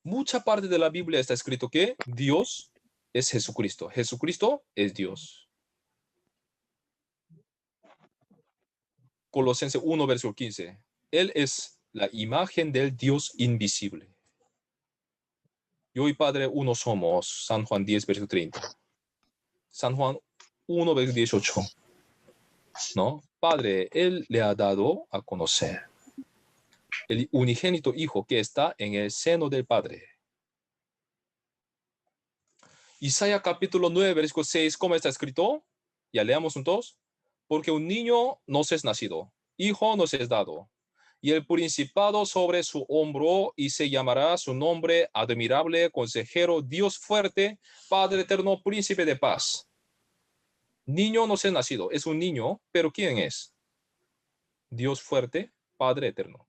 Mucha parte de la Biblia está escrito que Dios es Jesucristo. Jesucristo es Dios. Colosenses 1, versículo 15. Él es la imagen del Dios invisible. Yo y Padre uno somos. San Juan 10, versículo 30. San Juan 1, versículo 18. ¿No? Padre, Él le ha dado a conocer el unigénito Hijo que está en el seno del Padre. Isaías capítulo 9, versículo 6, ¿cómo está escrito? Ya leamos juntos. Porque un niño nos es nacido, hijo nos es dado, y el principado sobre su hombro, y se llamará su nombre admirable, consejero, Dios fuerte, Padre eterno, príncipe de paz. Niño nos es nacido, es un niño, pero ¿quién es? Dios fuerte, Padre eterno.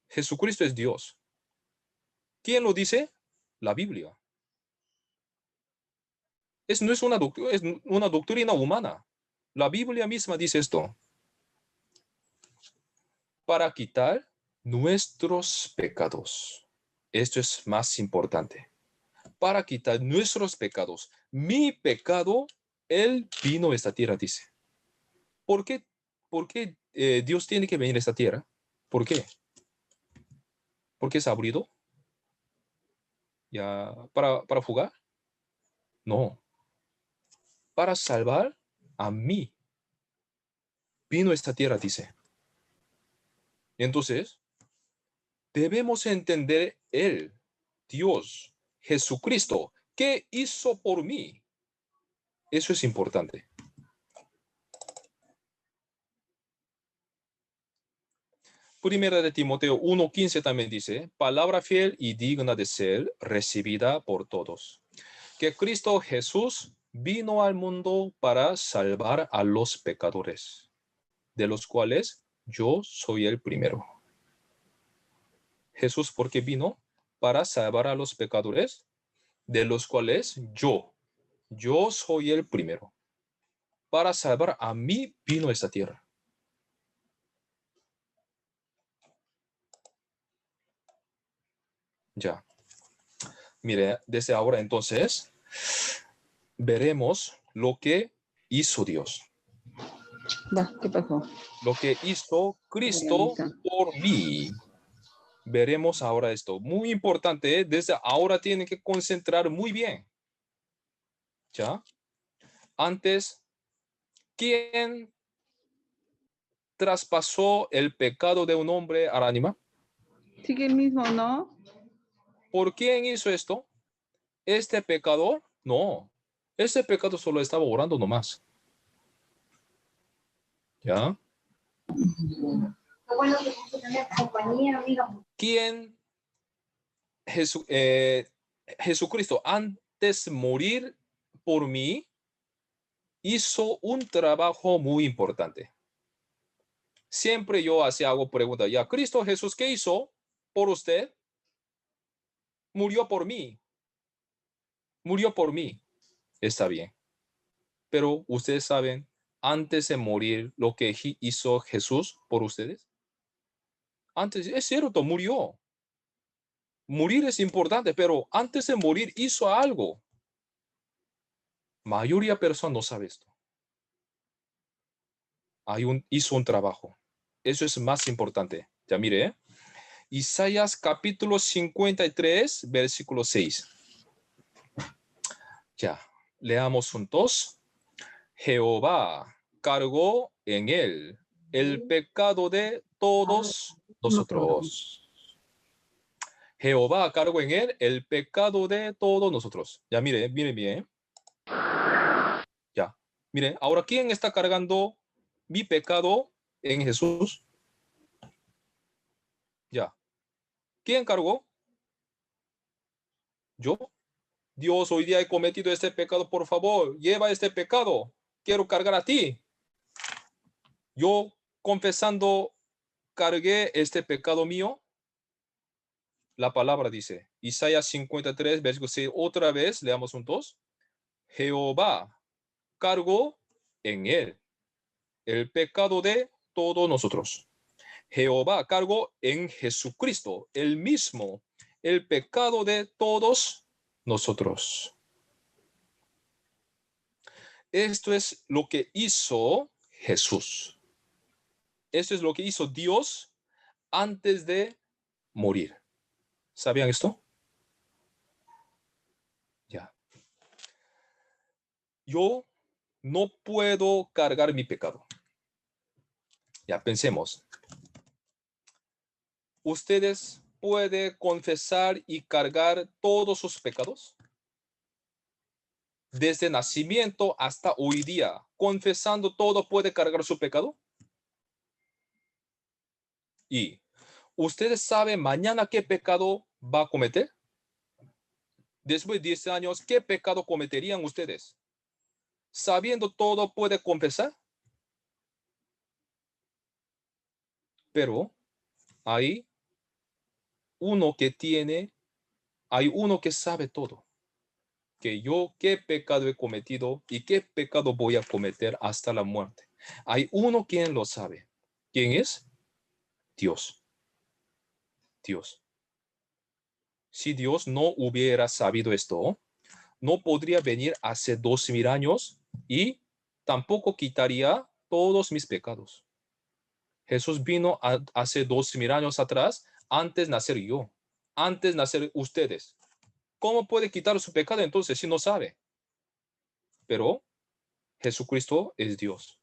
Jesucristo es Dios. ¿Quién lo dice? La Biblia. No es una doctrina humana. La Biblia misma dice esto. Para quitar nuestros pecados. Esto es más importante. Para quitar nuestros pecados. Mi pecado, Él vino a esta tierra, dice. ¿Por qué, Dios tiene que venir a esta tierra? ¿Por qué? ¿Porque es aburrido? ¿Ya para jugar? No. Para salvar a mí. Vino a esta tierra, dice. Entonces, debemos entender Él, Dios, Jesucristo, ¿qué hizo por mí? Eso es importante. Primera de Timoteo 1:15 también dice, palabra fiel y digna de ser recibida por todos. Que Cristo Jesús vino al mundo para salvar a los pecadores, de los cuales yo soy el primero. Jesús, ¿por qué vino? Para salvar a los pecadores, de los cuales yo soy el primero. Para salvar a mí vino esta tierra. Ya. Mire, desde ahora entonces veremos lo que hizo Dios. ¿Qué pasó? Lo que hizo Cristo por mí. Veremos ahora esto. Muy importante, ¿eh? Desde ahora tienen que concentrar muy bien. ¿Ya? Antes, ¿quién traspasó el pecado de un hombre al ánima? Sí que el mismo, ¿no? ¿Por quién hizo esto? ¿Este pecador? No. Ese pecado solo estaba orando nomás. ¿Ya? ¿Quién? Jesucristo, antes de morir por mí, hizo un trabajo muy importante. Siempre yo hago preguntas. Ya, Cristo Jesús, ¿qué hizo por usted? Murió por mí. Murió por mí. Está bien. Pero ustedes saben, antes de morir, lo que hizo Jesús por ustedes. Antes, es cierto, murió. Morir es importante, pero antes de morir hizo algo. Mayoría de personas no sabe esto. Hizo un trabajo. Eso es más importante. Ya mire, ¿eh? Isaías capítulo 53, versículo 6. Ya, leamos juntos. Jehová cargó en él el pecado de todos nosotros. Jehová cargó en él el pecado de todos nosotros. Ya mire bien. Ya, mire, ahora ¿quién está cargando mi pecado en Jesús? Ya. ¿Quién cargó? Yo. Dios, hoy día he cometido este pecado, por favor, lleva este pecado. Quiero cargar a ti. Yo confesando, cargué este pecado mío. La palabra dice, Isaías 53, versículo 6, otra vez, leamos juntos. Jehová cargó en él el pecado de todos nosotros. Jehová cargó en Jesucristo, el mismo, el pecado de todos nosotros. Esto es lo que hizo Jesús. Esto es lo que hizo Dios antes de morir. ¿Sabían esto? Ya. Yo no puedo cargar mi pecado. Ya, pensemos. ¿Ustedes pueden confesar y cargar todos sus pecados? Desde nacimiento hasta hoy día, confesando todo, ¿puede cargar su pecado? Y ¿ustedes saben mañana qué pecado va a cometer? Después de 10 años, ¿qué pecado cometerían ustedes? Sabiendo todo, ¿puede confesar? Pero hay uno que sabe todo. Que yo qué pecado he cometido y qué pecado voy a cometer hasta la muerte. Hay uno quien lo sabe. ¿Quién es? Dios. Dios. Si Dios no hubiera sabido esto, no podría venir hace 2000 años y tampoco quitaría todos mis pecados. Jesús vino hace 2000 años atrás, antes de nacer yo, antes de nacer ustedes. ¿Cómo puede quitar su pecado entonces si no sabe? Pero Jesucristo es Dios.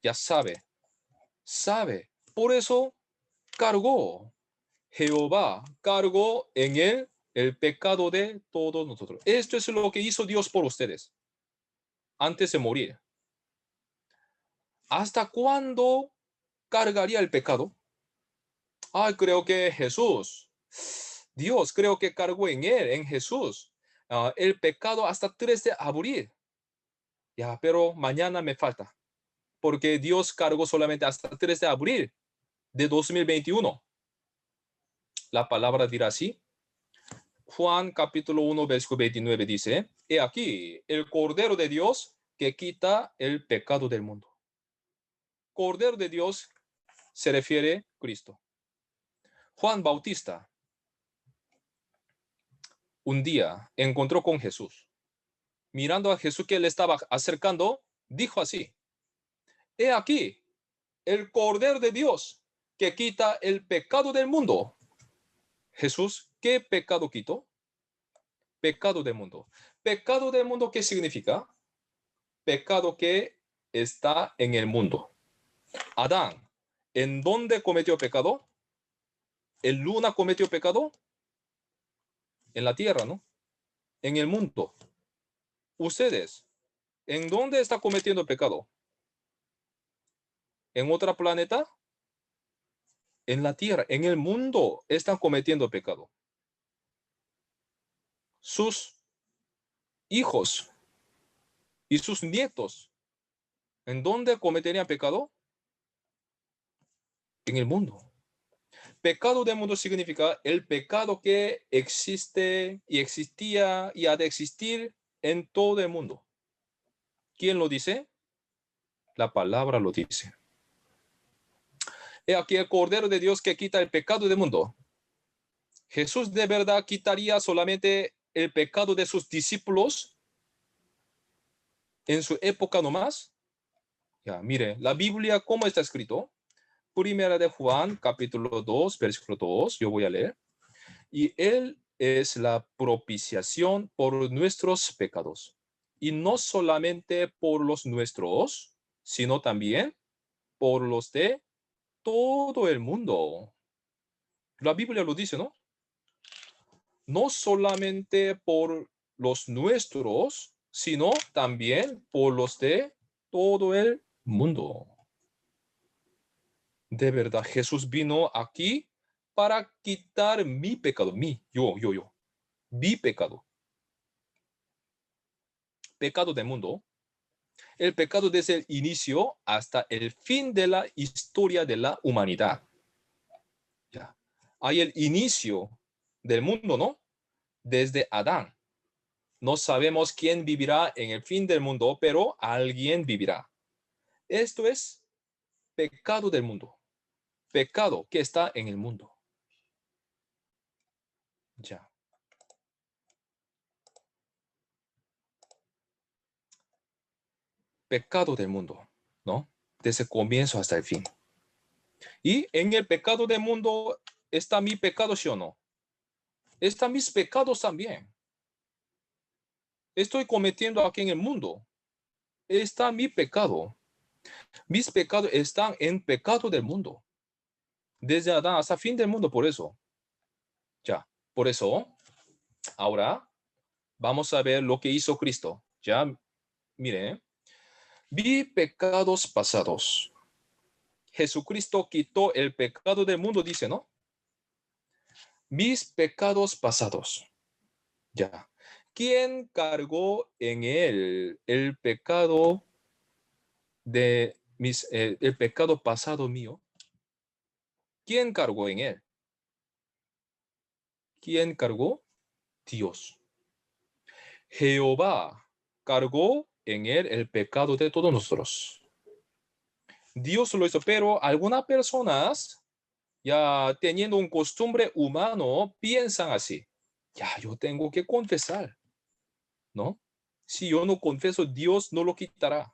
Ya sabe. Por eso cargó. Jehová cargó en él el pecado de todos nosotros. Esto es lo que hizo Dios por ustedes antes de morir. ¿Hasta cuándo cargaría el pecado? Creo que Jesús. Dios creo que cargó en él, en Jesús. el pecado hasta 3 de abril. Ya, pero mañana me falta, porque Dios cargó solamente hasta 3 de abril de 2021. La palabra dirá así. Juan capítulo 1, versículo 29 dice, he aquí el Cordero de Dios que quita el pecado del mundo. Cordero de Dios se refiere a Cristo. Juan Bautista un día encontró con Jesús. Mirando a Jesús que le estaba acercando, dijo así, he aquí el Cordero de Dios que quita el pecado del mundo. Jesús, ¿qué pecado quitó? Pecado del mundo. Pecado del mundo, ¿qué significa? Pecado que está en el mundo. Adán, ¿en dónde cometió pecado? ¿El luna cometió pecado? En la tierra, ¿no? En el mundo. Ustedes, ¿en dónde está cometiendo pecado? ¿En otro planeta? En la tierra, en el mundo están cometiendo pecado. Sus hijos y sus nietos, ¿en dónde cometerían pecado? En el mundo. Pecado del mundo significa el pecado que existe y existía y ha de existir en todo el mundo. ¿Quién lo dice? La palabra lo dice. He aquí el Cordero de Dios que quita el pecado del mundo. Jesús de verdad quitaría solamente el pecado de sus discípulos en su época nomás. Ya, mire, la Biblia, ¿cómo está escrito? Primera de Juan, capítulo 2, versículo 2, yo voy a leer. Y Él es la propiciación por nuestros pecados. Y no solamente por los nuestros, sino también por los de todo el mundo. La Biblia lo dice, ¿no? No solamente por los nuestros, sino también por los de todo el mundo. De verdad, Jesús vino aquí para quitar mi pecado, yo, mi pecado. Pecado del mundo. El pecado desde el inicio hasta el fin de la historia de la humanidad. Ya. Hay el inicio del mundo, ¿no? Desde Adán. No sabemos quién vivirá en el fin del mundo, pero alguien vivirá. Esto es pecado del mundo. Pecado que está en el mundo. Ya. Pecado del mundo, ¿no? Desde el comienzo hasta el fin. Y en el pecado del mundo está mi pecado, ¿sí o no? Están mis pecados también. Estoy cometiendo aquí en el mundo. Está mi pecado. Mis pecados están en pecado del mundo. Desde Adán hasta el fin del mundo, por eso. Ya, por eso, ahora vamos a ver lo que hizo Cristo. Ya, mire, vi pecados pasados. Jesucristo quitó el pecado del mundo, dice, ¿no? Mis pecados pasados. Ya. ¿Quién cargó en él el pecado de el pecado pasado mío? ¿Quién cargó en él? ¿Quién cargó? Dios. Jehová cargó en él el pecado de todos nosotros. Dios lo hizo, pero algunas personas, ya teniendo un costumbre humano, piensan así. Ya, yo tengo que confesar, ¿no? Si yo no confieso, Dios no lo quitará.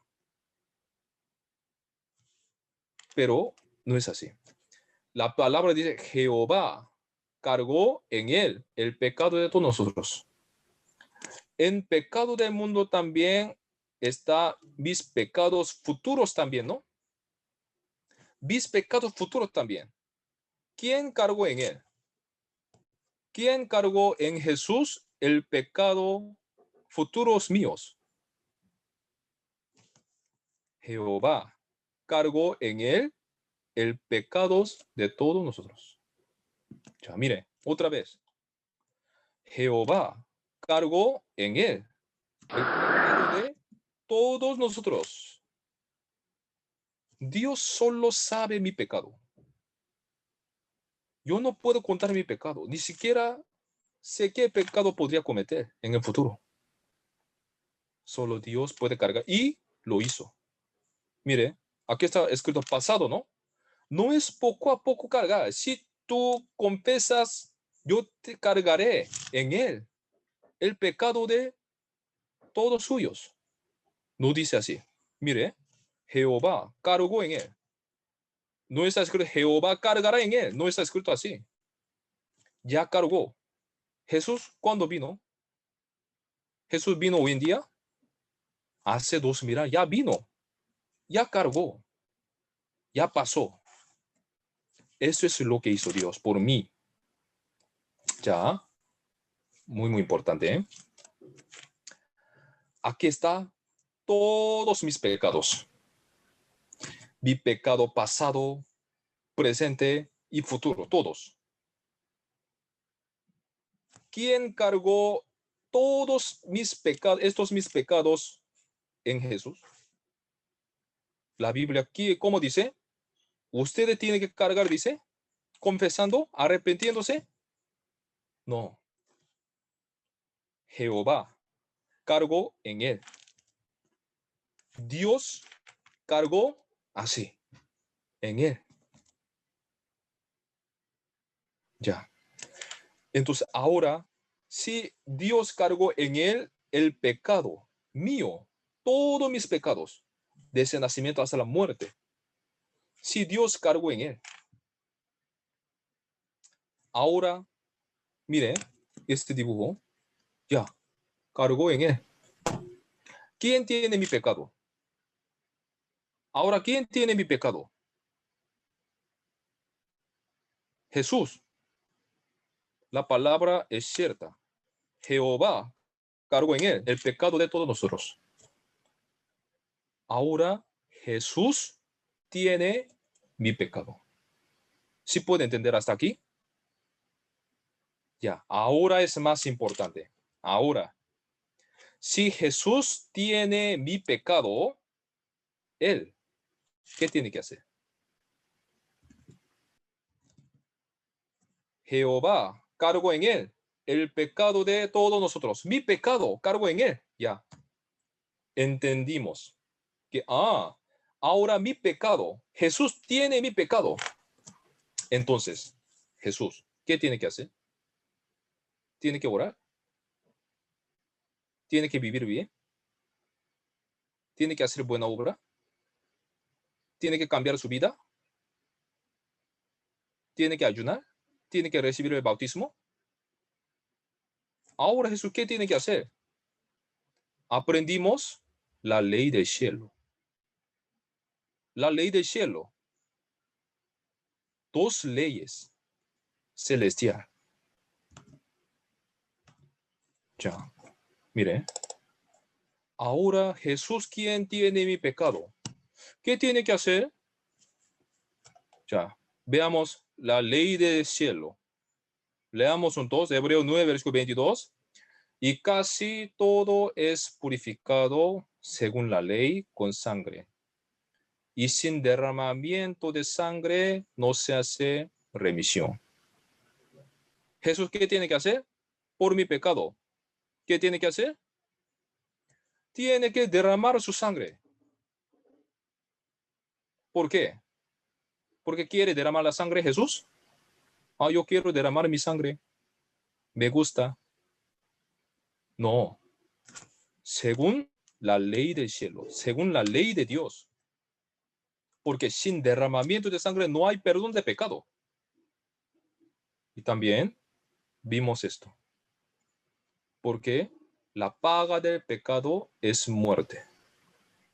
Pero no es así. La palabra dice, Jehová cargó en él el pecado de todos nosotros. En pecado del mundo también está mis pecados futuros también, ¿no? Mis pecados futuros también. ¿Quién cargó en él? ¿Quién cargó en Jesús el pecado futuros míos? Jehová cargó en él el pecados de todos nosotros. Ya, mire, otra vez. Jehová cargó en él el pecado de todos nosotros. Dios solo sabe mi pecado. Yo no puedo contar mi pecado, ni siquiera sé qué pecado podría cometer en el futuro. Solo Dios puede cargar y lo hizo. Mire, aquí está escrito pasado, ¿no? No es poco a poco cargar. Si tú confesas, yo te cargaré en él el pecado de todos suyos. No dice así. Mire, Jehová cargó en él. No está escrito Jehová cargará en él. No está escrito así. Ya cargó. Jesús, ¿cuándo vino? Jesús vino hoy en día. Hace 2000 años. Ya vino. Ya cargó. Ya pasó. Eso es lo que hizo Dios por mí. Ya. Muy importante. ¿Eh? Aquí está todos mis pecados. Mi pecado pasado, presente y futuro. Todos. ¿Quién cargó todos mis pecados, estos mis pecados en Jesús? La Biblia aquí, ¿cómo dice? Usted tiene que cargar, dice, confesando, arrepintiéndose. No. Jehová cargó en él. Dios cargó así, en él. Ya. Entonces, ahora, si Dios cargó en él el pecado mío, todos mis pecados, desde el nacimiento hasta la muerte, si Dios cargó en él, ahora, mire, este dibujo, ya, cargó en él. ¿Quién tiene mi pecado? Ahora, ¿quién tiene mi pecado? Jesús. La palabra es cierta. Jehová cargó en él el pecado de todos nosotros. Ahora Jesús tiene mi pecado. ¿Sí puede entender hasta aquí? Ya, ahora es más importante. Ahora, si Jesús tiene mi pecado, él, ¿qué tiene que hacer? Jehová cargó en él el pecado de todos nosotros. Mi pecado cargó en él. Ya, entendimos que, ahora mi pecado, Jesús tiene mi pecado. Entonces, Jesús, ¿qué tiene que hacer? Tiene que orar. Tiene que vivir bien. Tiene que hacer buena obra. Tiene que cambiar su vida. Tiene que ayunar. Tiene que recibir el bautismo. Ahora Jesús, ¿qué tiene que hacer? Aprendimos la ley del cielo. La ley del cielo. Dos leyes celestiales. Ya, mire. Ahora Jesús, ¿quién tiene mi pecado? ¿Qué tiene que hacer? Ya, veamos la ley del cielo. Leamos juntos Hebreos 9, versículo 22. Y casi todo es purificado según la ley con sangre. Y sin derramamiento de sangre no se hace remisión. Jesús, ¿qué tiene que hacer? Por mi pecado. ¿Qué tiene que hacer? Tiene que derramar su sangre. ¿Por qué? ¿Porque quiere derramar la sangre Jesús? Yo quiero derramar mi sangre. Me gusta. No. Según la ley del cielo, según la ley de Dios. Porque sin derramamiento de sangre no hay perdón de pecado. Y también vimos esto. Porque la paga del pecado es muerte.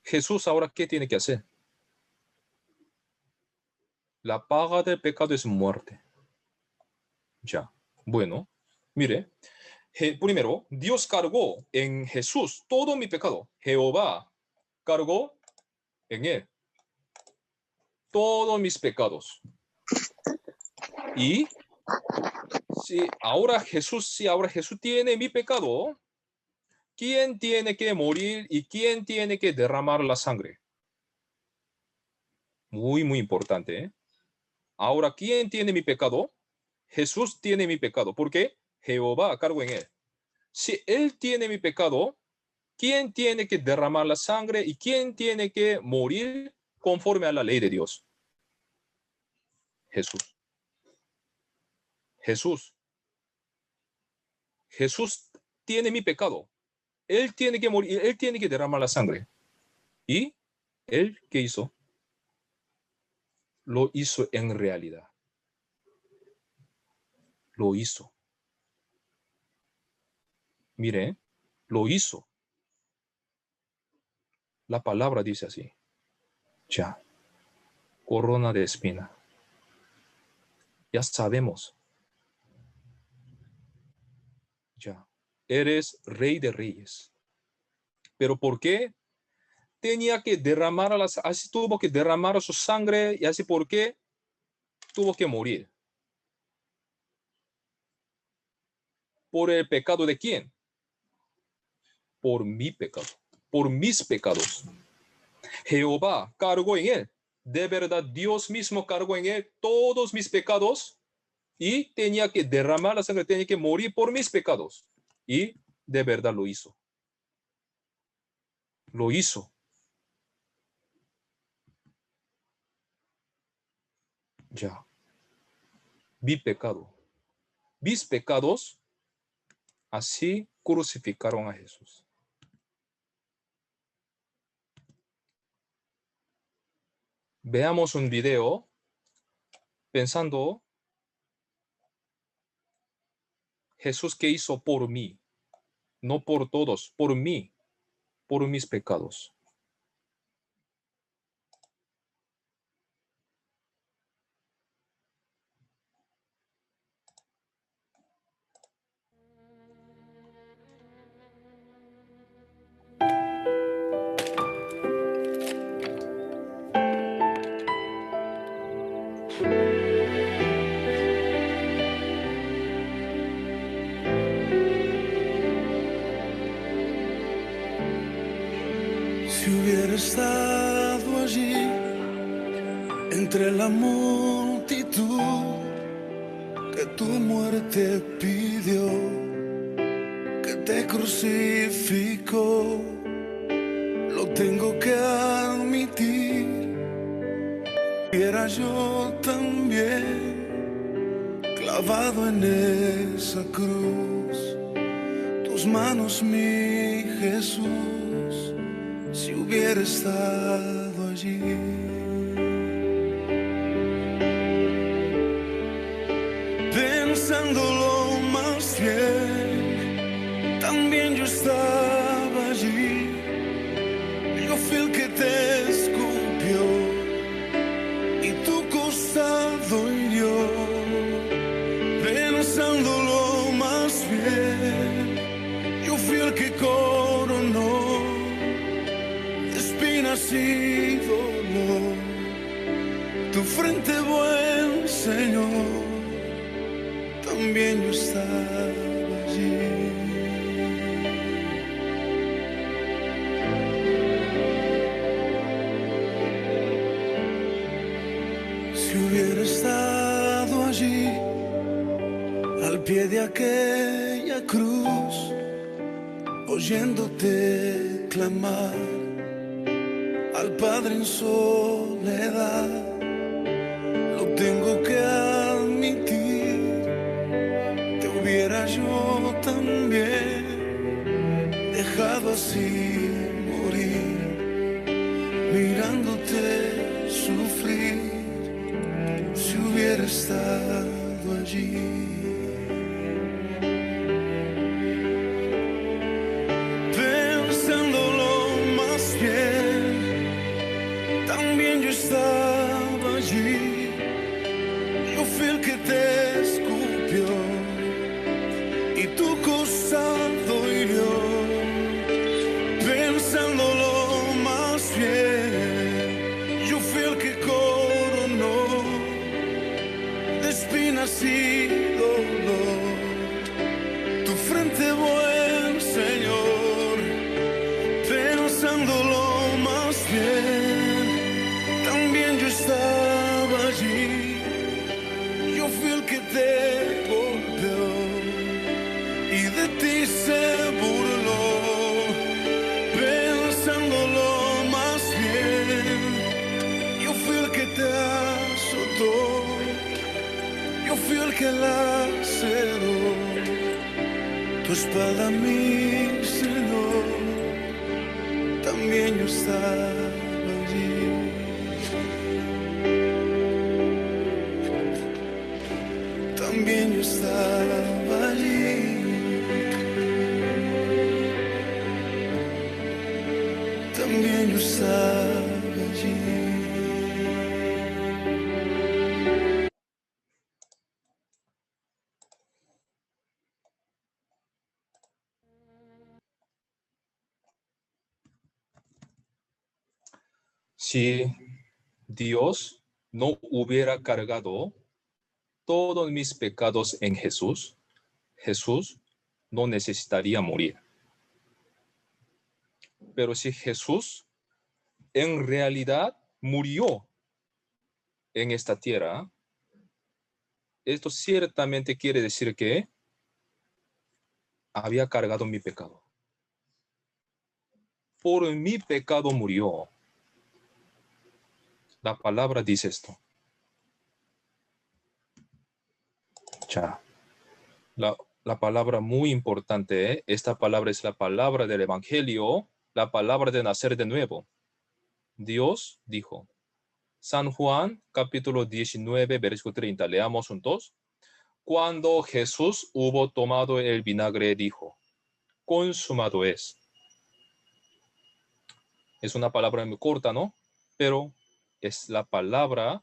Jesús ahora, ¿qué tiene que hacer? La paga del pecado es muerte. Ya. Bueno, mire. Primero, Dios cargó en Jesús todo mi pecado. Jehová cargó en él todos mis pecados. Y si ahora Jesús tiene mi pecado, ¿quién tiene que morir y quién tiene que derramar la sangre? Muy, muy importante, ¿eh? Ahora, ¿quién tiene mi pecado? Jesús tiene mi pecado. ¿Por qué? Jehová cargo en él. Si él tiene mi pecado, ¿quién tiene que derramar la sangre y quién tiene que morir conforme a la ley de Dios? Jesús. Jesús. Jesús tiene mi pecado. Él tiene que morir, él tiene que derramar la sangre. ¿Y él qué hizo? Lo hizo en realidad. Lo hizo. Mire, lo hizo. La palabra dice así. Ya. Corona de espina. Ya sabemos. Ya. Eres rey de reyes. ¿Pero por qué? Tenía que derramar así tuvo que derramar su sangre y así por qué tuvo que morir. ¿Por el pecado de quién? Por mi pecado, por mis pecados. Jehová cargó en él. De verdad, Dios mismo cargó en él todos mis pecados y tenía que derramar la sangre, tenía que morir por mis pecados. Y de verdad lo hizo. Lo hizo. Ya. Mi pecado. Mis pecados, así crucificaron a Jesús. Veamos un video pensando Jesús que hizo por mí, no por todos, por mí, por mis pecados. Si hubiera estado allí entre la multitud que tu muerte pidió, que te crucificó, lo tengo que admitir. Era yo también clavado en esa cruz, tus manos, mi Jesús, si hubiera estado allí. Pensándolo más bien, también yo estaba allí. Yo fui el que te escupió y tu costado hirió. Pensándolo más bien, yo fui el que coronó de espinas y dolor tu frente, buen Señor. También yo estaba allí. Si hubiera estado allí, al pie de aquella cruz, oyéndote clamar al Padre en soledad, lo tengo que admitir. Hubiera yo también dejado así morir, mirándote sufrir, si hubiera estado allí. Pensándolo más bien, también yo estaba allí. Yo fui el que te escupió y tu costado hirió. Pensándolo más bien, yo fui el que coronó de espinas y dolor que te golpeó y de ti se burló, pensándolo más bien. Yo fui el que te azotó, yo fui el que laceró tu espalda, mi Señor. También yo estaba allí. También yo estaba allí. También yo estaba allí. Si Dios no hubiera cargado todos mis pecados en Jesús, Jesús no necesitaría morir. Pero si Jesús en realidad murió en esta tierra, esto ciertamente quiere decir que había cargado mi pecado. Por mi pecado murió. La palabra dice esto. Ya. La palabra muy importante, ¿eh? Esta palabra es la palabra del Evangelio, la palabra de nacer de nuevo. Dios dijo. San Juan, capítulo 19, versículo 30. Leamos juntos. Cuando Jesús hubo tomado el vinagre, dijo, consumado es. Es una palabra muy corta, ¿no? Pero es la palabra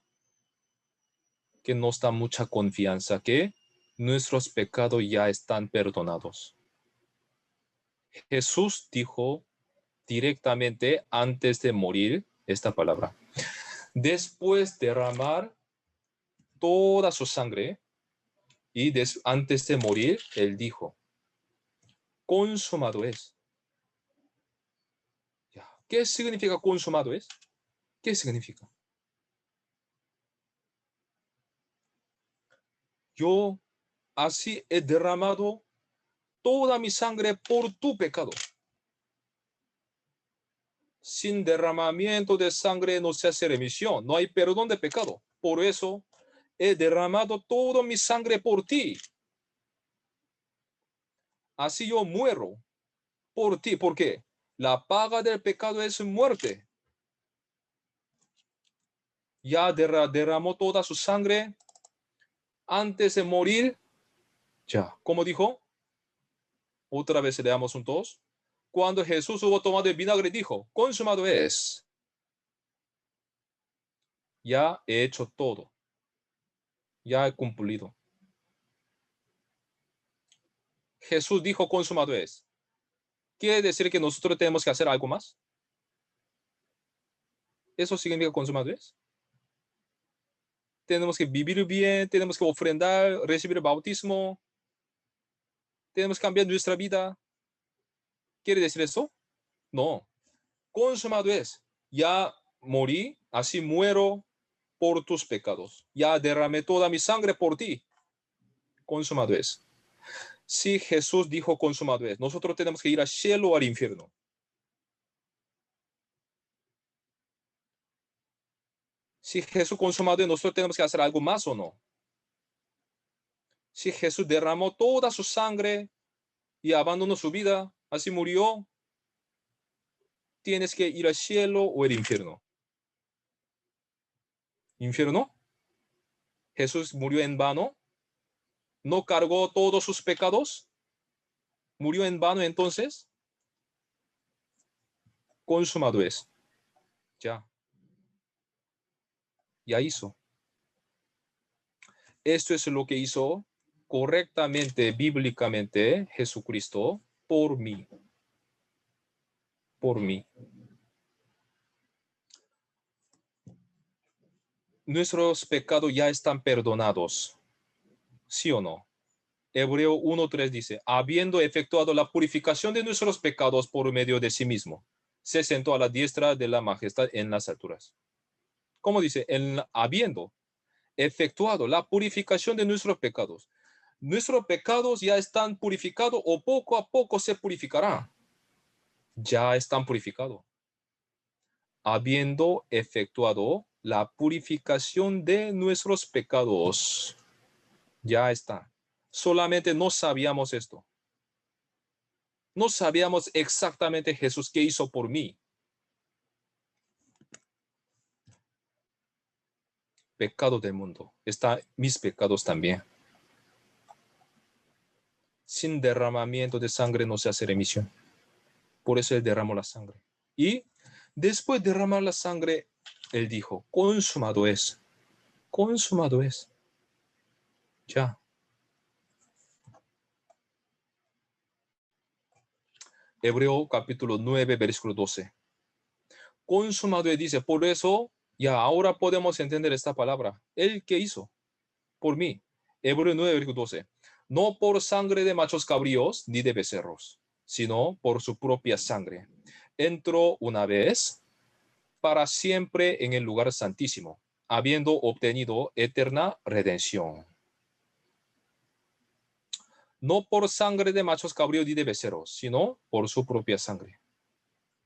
que nos da mucha confianza que nuestros pecados ya están perdonados. Jesús dijo directamente antes de morir esta palabra. Después de derramar toda su sangre y antes de morir, él dijo, consumado es. ¿Qué significa consumado es? ¿Qué significa? Yo así he derramado toda mi sangre por tu pecado. Sin derramamiento de sangre no se hace remisión, no hay perdón de pecado. Por eso he derramado toda mi sangre por ti. Así yo muero por ti. ¿Por qué? La paga del pecado es muerte. Ya derramó toda su sangre antes de morir. Ya, ¿cómo dijo? Otra vez leamos juntos. Cuando Jesús hubo tomado el vinagre, dijo, consumado es. Ya he hecho todo. Ya he cumplido. Jesús dijo, consumado es. ¿Quiere decir que nosotros tenemos que hacer algo más? ¿Eso significa consumado es? Tenemos que vivir bien, tenemos que ofrendar, recibir el bautismo. Tenemos que cambiar nuestra vida. ¿Quiere decir eso? No. Consumado es. Ya morí, así muero por tus pecados. Ya derramé toda mi sangre por ti. Consumado es. Si Jesús dijo consumado es, nosotros tenemos que ir al cielo o al infierno. Si Jesús consumado es, nosotros tenemos que hacer algo más o no. Si Jesús derramó toda su sangre y abandonó su vida, así murió, tienes que ir al cielo o al infierno. ¿Infierno? Jesús murió en vano. ¿No cargó todos sus pecados? ¿Murió en vano entonces? Consumado es. Ya. Ya hizo. Esto es lo que hizo correctamente, bíblicamente, Jesucristo por mí. Por mí. Nuestros pecados ya están perdonados. ¿Sí o no? Hebreo 1:3 dice, habiendo efectuado la purificación de nuestros pecados por medio de sí mismo, se sentó a la diestra de la majestad en las alturas. ¿Cómo dice? Habiendo. efectuado la purificación de nuestros pecados. Nuestros pecados ya están purificados o poco a poco se purificarán. Ya están purificados. Habiendo efectuado la purificación de nuestros pecados. Ya está. Solamente no sabíamos esto. No sabíamos exactamente Jesús qué hizo por mí. Pecado del mundo. Están mis pecados también. Sin derramamiento de sangre no se hace remisión. Por eso él derramó la sangre. Y después de derramar la sangre, él dijo, consumado es. Consumado es. Ya. Hebreo capítulo 9, versículo 12. Consumado es, dice, por eso ya ahora podemos entender esta palabra. ¿Él qué hizo? Por mí. Hebreo 9, versículo 12. No por sangre de machos cabríos ni de becerros, sino por su propia sangre. Entró una vez para siempre en el lugar santísimo, habiendo obtenido eterna redención. No por sangre de machos cabríos ni de becerros, sino por su propia sangre.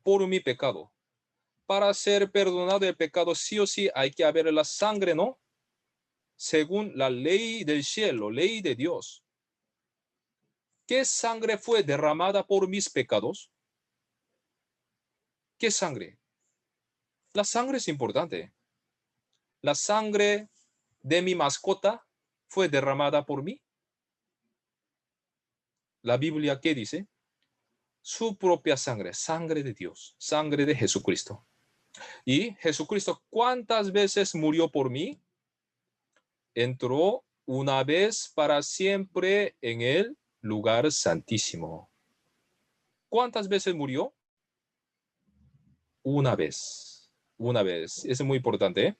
Por mi pecado. Para ser perdonado el pecado, sí o sí hay que haber la sangre, ¿no? Según la ley del cielo, ley de Dios. ¿Qué sangre fue derramada por mis pecados? ¿Qué sangre? La sangre es importante. La sangre de mi mascota fue derramada por mí. La Biblia, ¿qué dice? Su propia sangre, sangre de Dios, sangre de Jesucristo. Y Jesucristo, ¿cuántas veces murió por mí? Entró una vez para siempre en el lugar santísimo. ¿Cuántas veces murió? Una vez. Una vez. Eso es muy importante, ¿eh?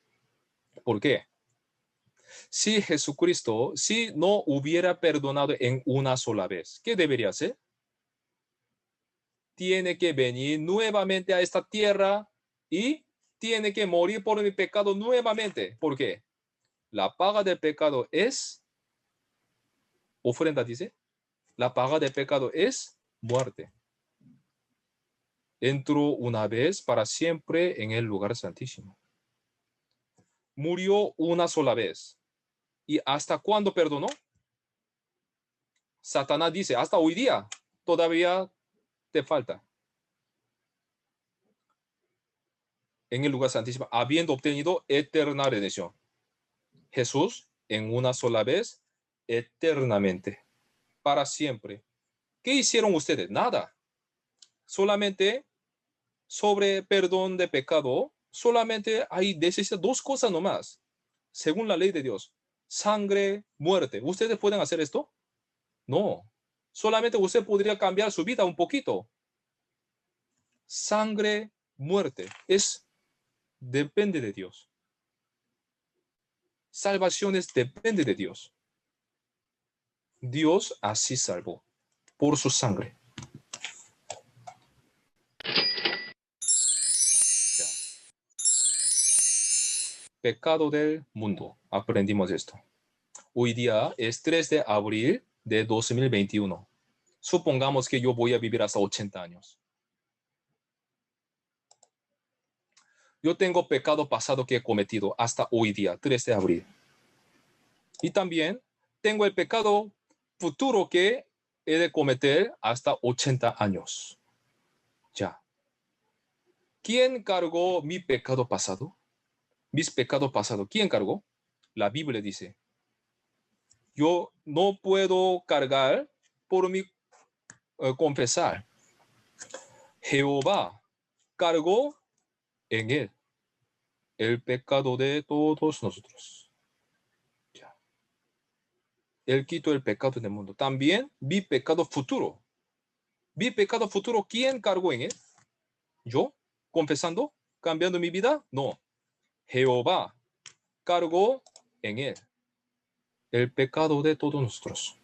¿Por qué? Si Jesucristo, si no hubiera perdonado en una sola vez, ¿qué debería hacer? Tiene que venir nuevamente a esta tierra y tiene que morir por mi pecado nuevamente. ¿Por qué? La paga del pecado es, ofrenda dice, la paga del pecado es muerte. Entró una vez para siempre en el lugar santísimo. Murió una sola vez. ¿Y hasta cuándo perdonó? Satanás dice, hasta hoy día todavía te falta. En el lugar santísimo, habiendo obtenido eterna redención. Jesús, en una sola vez, eternamente, para siempre. ¿Qué hicieron ustedes? Nada. Solamente sobre perdón de pecado, solamente hay dos cosas nomás, según la ley de Dios. Sangre, muerte. ¿Ustedes pueden hacer esto? No. Solamente usted podría cambiar su vida un poquito. Sangre, muerte. Depende de Dios. Salvación depende de Dios. Dios así salvó por su sangre. Ya. Pecado del mundo. Aprendimos esto. Hoy día es 3 de abril de 2021. Supongamos que yo voy a vivir hasta 80 años. Yo tengo pecado pasado que he cometido hasta hoy día, 3 de abril. Y también tengo el pecado futuro que he de cometer hasta 80 años. Ya. ¿Quién cargó mi pecado pasado? Mis pecados pasados. ¿Quién cargó? La Biblia dice. Yo no puedo cargar por mi confesar. Jehová cargó en él el pecado de todos nosotros. Ya. Él quitó el pecado del mundo. También mi pecado futuro. Mi pecado futuro, ¿quién cargó en él? ¿Yo? ¿Confesando? ¿Cambiando mi vida? No. Jehová cargó en él el pecado de todos nosotros.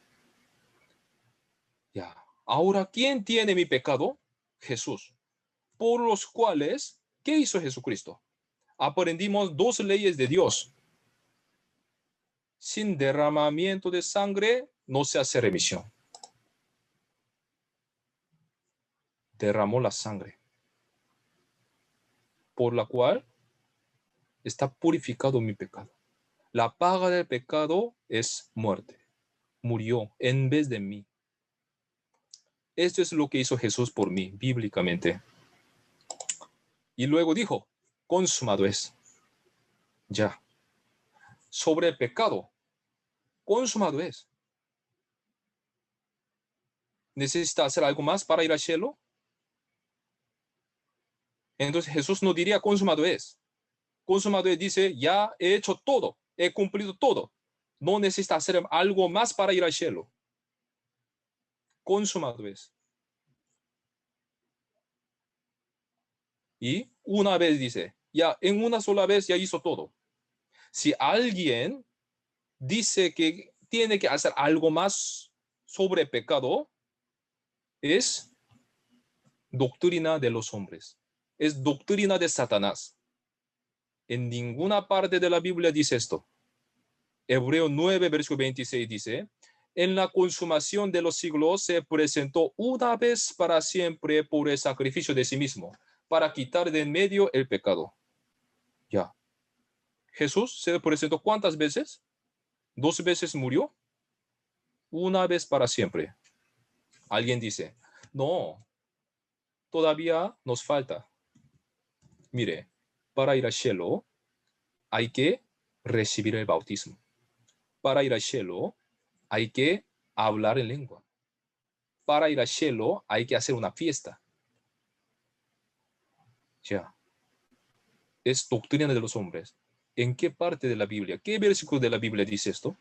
Ya. Ahora, ¿quién tiene mi pecado? Jesús. Por los cuales, ¿qué hizo Jesucristo? Aprendimos 2 leyes de Dios. sin derramamiento de sangre no se hace remisión. Derramó la sangre, por la cual está purificado mi pecado. La paga del pecado es muerte. Murió en vez de mí. Esto es lo que hizo Jesús por mí, bíblicamente. Y luego dijo, consumado es. Ya. Sobre el pecado, consumado es. ¿Necesita hacer algo más para ir al cielo? Entonces Jesús no diría consumado es. Consumado es dice, ya he hecho todo, he cumplido todo. No necesita hacer algo más para ir al cielo. Consumado es. Y una vez dice, ya en una sola vez ya hizo todo. Si alguien dice que tiene que hacer algo más sobre pecado, es doctrina de los hombres. Es doctrina de Satanás. En ninguna parte de la Biblia dice esto. Hebreo 9, versículo 26 dice, en la consumación de los siglos se presentó una vez para siempre por el sacrificio de sí mismo, para quitar de en medio el pecado. Ya. Jesús se presentó ¿cuántas veces? 2 veces murió. Una vez para siempre. Alguien dice, no, todavía nos falta. Mire, para ir al cielo hay que recibir el bautismo. Para ir al cielo hay que hablar en lengua. Para ir al cielo hay que hacer una fiesta. Ya. Es doctrina de los hombres. ¿En qué parte de la Biblia, qué versículo de la Biblia dice esto?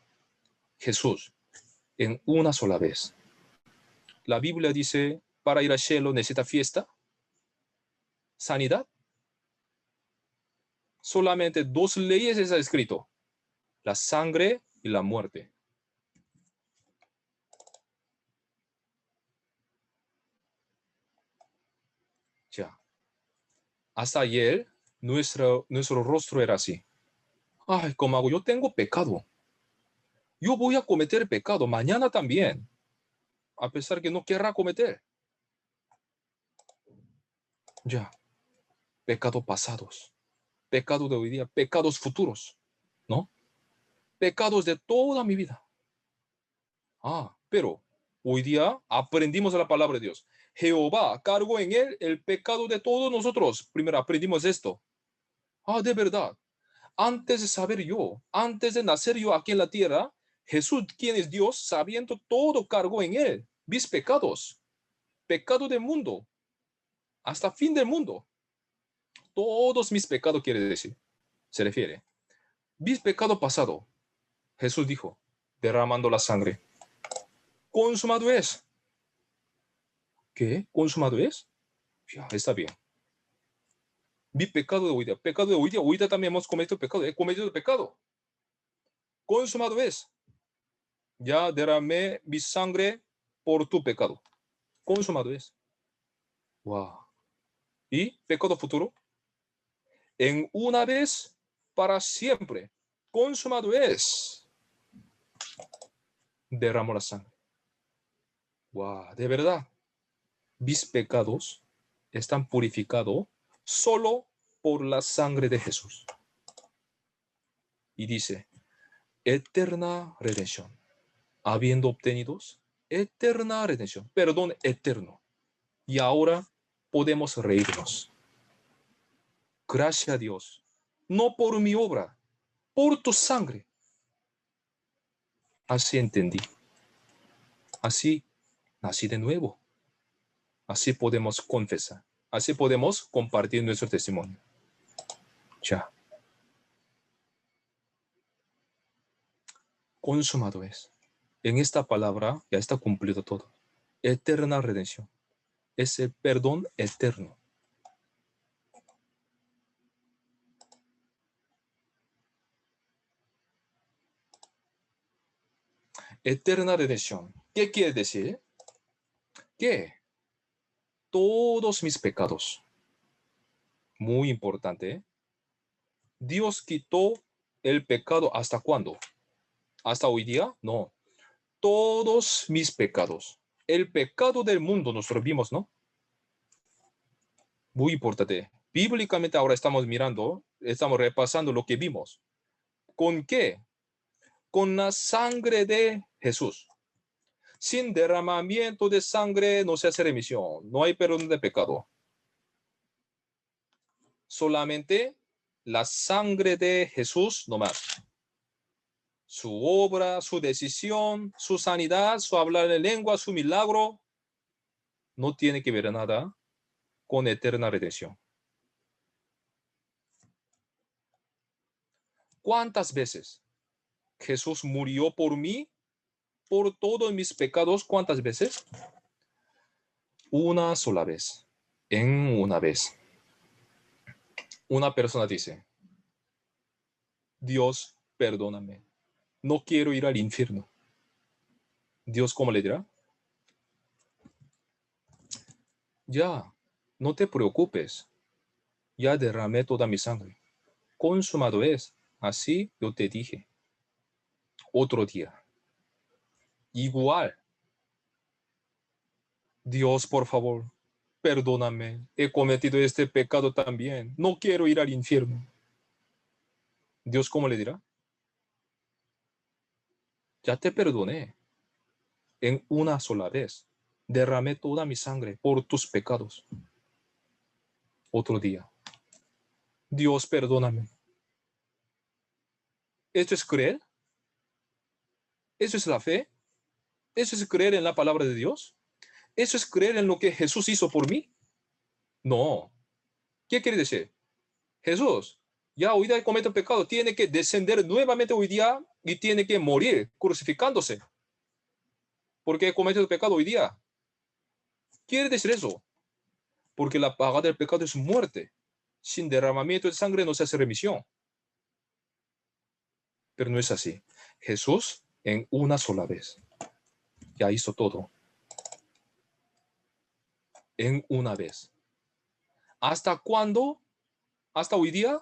Jesús, en una sola vez. La Biblia dice, para ir al cielo necesita fiesta, sanidad. Solamente 2 leyes está escrito, la sangre y la muerte. Ya. Hasta ayer, nuestro rostro era así. Ay, ¿cómo hago? Yo tengo pecado. Yo voy a cometer pecado mañana también, a pesar que no querrá cometer. Ya. Pecados pasados, pecados de hoy día, pecados futuros, ¿no? Pecados de toda mi vida. Pero hoy día aprendimos la palabra de Dios. Jehová cargó en él el pecado de todos nosotros. Primero aprendimos esto. De verdad. Antes de saber yo, antes de nacer yo aquí en la tierra, Jesús, quien es Dios, sabiendo todo, cargó en él mis pecados. Pecado del mundo. Hasta fin del mundo. Todos mis pecados quiere decir. Se refiere. Mis pecados pasado. Jesús dijo, derramando la sangre. Consumado es. ¿Qué? ¿Consumado es? Ya, está bien. Mi pecado de hoy día. Pecado de hoy día también hemos cometido pecado. He cometido pecado. Consumado es. Ya derramé mi sangre por tu pecado. Consumado es. Wow. ¿Y pecado futuro? En una vez para siempre. Consumado es. Derramó la sangre. Wow, de verdad. Mis pecados están purificados solo por la sangre de Jesús. Y dice, eterna redención. Habiendo obtenido eterna redención, perdón eterno. Y ahora podemos reírnos. Gracias a Dios. No por mi obra, por tu sangre. Así entendí. Así nací de nuevo. Así podemos confesar. Así podemos compartir nuestro testimonio. Ya. Consumado es. En esta palabra ya está cumplido todo. Eterna redención. Es el perdón eterno. Eterna redención. ¿Qué quiere decir? Que todos mis pecados, muy importante, Dios quitó el pecado ¿hasta cuándo? hasta hoy día, no. Todos mis pecados. El pecado del mundo nosotros vimos, ¿no? Muy importante. Bíblicamente ahora estamos mirando, estamos repasando lo que vimos. ¿Con qué? Con la sangre de Jesús. Sin derramamiento de sangre no se hace remisión, no hay perdón de pecado. Solamente la sangre de Jesús nomás. Su obra, su decisión, su sanidad, su hablar en lengua, su milagro, no tiene que ver nada con eterna redención. ¿Cuántas veces Jesús murió por mí, por todos mis pecados? ¿Cuántas veces? Una sola vez. En una vez. Una persona dice, Dios, perdóname. No quiero ir al infierno. Dios, ¿cómo le dirá? Ya, no te preocupes. Ya derramé toda mi sangre. Consumado es. Así yo te dije. Otro día. Igual. Dios, por favor, perdóname. He cometido este pecado también. No quiero ir al infierno. Dios, ¿cómo le dirá? Ya te perdoné. En una sola vez. Derramé toda mi sangre por tus pecados. Otro día. Dios, perdóname. ¿Esto es creer? ¿Eso es la fe? ¿Eso es creer en la palabra de Dios? ¿Eso es creer en lo que Jesús hizo por mí? No. ¿Qué quiere decir? Jesús, ya hoy día comete pecado, tiene que descender nuevamente hoy día y tiene que morir crucificándose. Porque he cometido pecado hoy día. ¿Quiere decir eso? Porque la paga del pecado es muerte. Sin derramamiento de sangre no se hace remisión. Pero no es así. Jesús en una sola vez ya hizo todo. En una vez. ¿Hasta cuándo? ¿Hasta hoy día?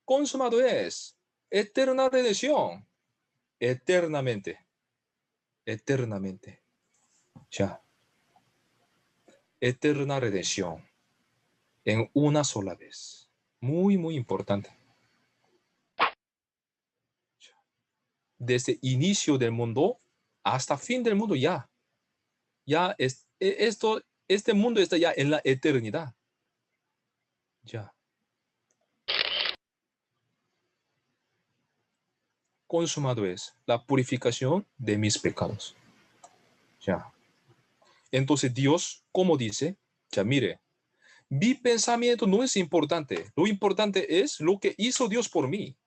Consumado es. Eterna redención. Eternamente. Eternamente. Ya. Eterna redención. En una sola vez. Muy, muy importante. Desde inicio del mundo hasta fin del mundo ya. Ya es, este mundo está ya en la eternidad. Ya. Consumado es la purificación de mis pecados. Ya. Entonces Dios, como dice, ya mire, mi pensamiento no es importante. Lo importante es lo que hizo Dios por mí.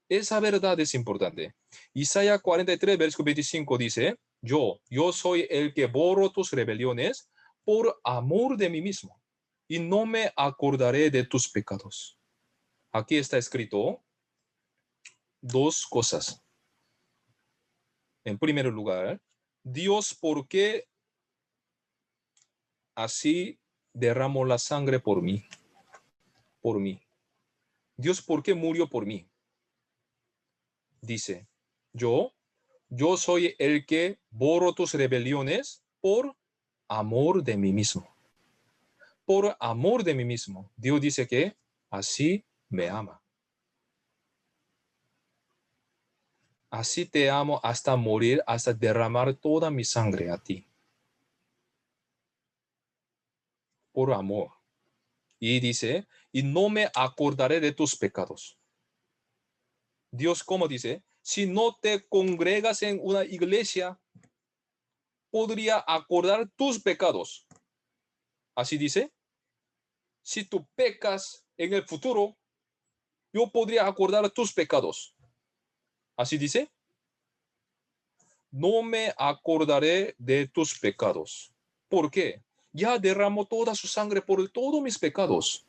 Esa verdad es importante. Isaías 43, versículo 25 dice, yo soy el que borro tus rebeliones por amor de mí mismo, y no me acordaré de tus pecados. Aquí está escrito dos cosas. En primer lugar, Dios, ¿por qué así derramó la sangre por mí? Por mí. Dios, ¿por qué murió por mí? Dice, yo soy el que borro tus rebeliones por amor de mí mismo. Por amor de mí mismo. Dios dice que así me ama. Así te amo hasta morir, hasta derramar toda mi sangre a ti. Por amor. Y dice, y no me acordaré de tus pecados. Dios, ¿cómo dice? Si no te congregas en una iglesia, podría acordar tus pecados. Así dice. Si tú pecas en el futuro, yo podría acordar tus pecados. Así dice. No me acordaré de tus pecados. ¿Por qué? Ya derramó toda su sangre por todos mis pecados.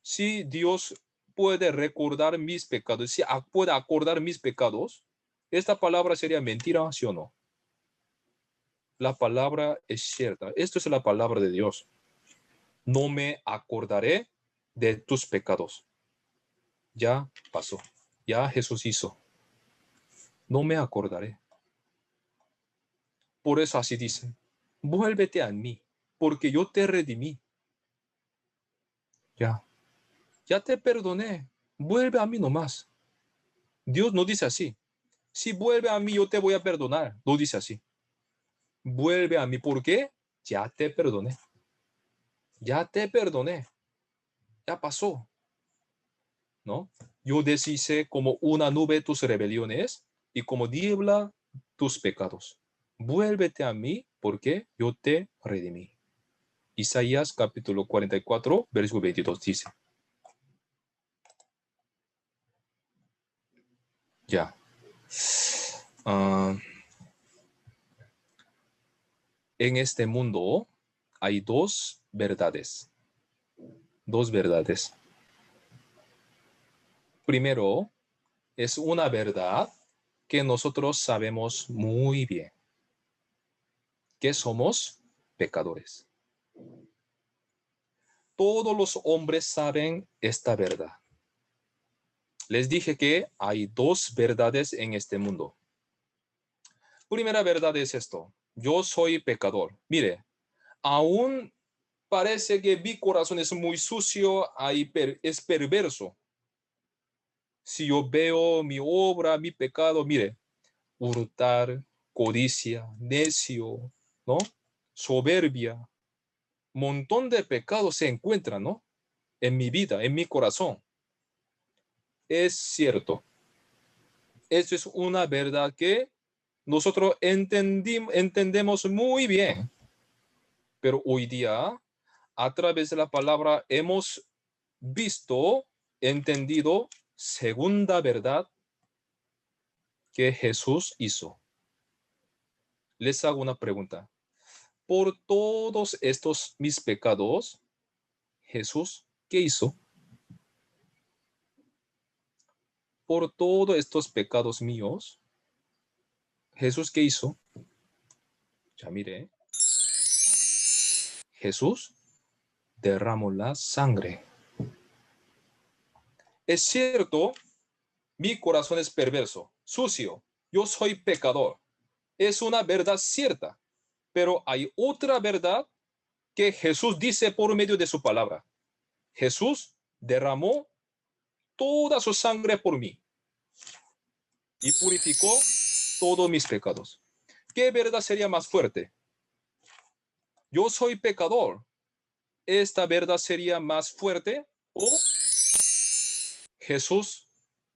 Si Dios puede recordar mis pecados, si puede acordar mis pecados, esta palabra sería mentira, ¿sí o no? La palabra es cierta. Esto es la palabra de Dios. No me acordaré de tus pecados. Ya pasó. ya Jesús hizo. No me acordaré. Por eso así dice, vuélvete a mí, porque yo te redimí. Ya te perdoné, vuelve a mí nomás. Dios no dice así. Si vuelve a mí, yo te voy a perdonar. No dice así. Vuelve a mí, ¿por qué? Ya te perdoné. Ya te perdoné. Ya pasó. ¿No? Yo deshice como una nube tus rebeliones y como niebla tus pecados. Vuélvete a mí, porque yo te redimí. Isaías capítulo 44, versículo 22 dice. Ya. En este mundo hay dos verdades. Dos verdades. Primero, es una verdad que nosotros sabemos muy bien, que somos pecadores. Todos los hombres saben esta verdad. Les dije que hay dos verdades en este mundo. Primera verdad es esto. Yo soy pecador. Mire, aún parece que mi corazón es muy sucio, es perverso. Si yo veo mi obra, mi pecado, mire, hurtar, codicia, necio, ¿no? Soberbia, montón de pecados se encuentran, ¿no? En mi vida, en mi corazón. Es cierto. Eso es una verdad que nosotros entendemos muy bien. Pero hoy día, a través de la palabra, hemos visto, entendido, segunda verdad que Jesús hizo. Les hago una pregunta. Por todos estos mis pecados, Jesús, ¿qué hizo? Por todos estos pecados míos, Jesús, ¿qué hizo? Ya mire. Jesús derramó la sangre. Es cierto, mi corazón es perverso, sucio. Yo soy pecador. Es una verdad cierta. Pero hay otra verdad que Jesús dice por medio de su palabra. Jesús derramó toda su sangre por mí y purificó todos mis pecados. ¿Qué verdad sería más fuerte? Yo soy pecador. ¿Esta verdad sería más fuerte? ¿O Jesús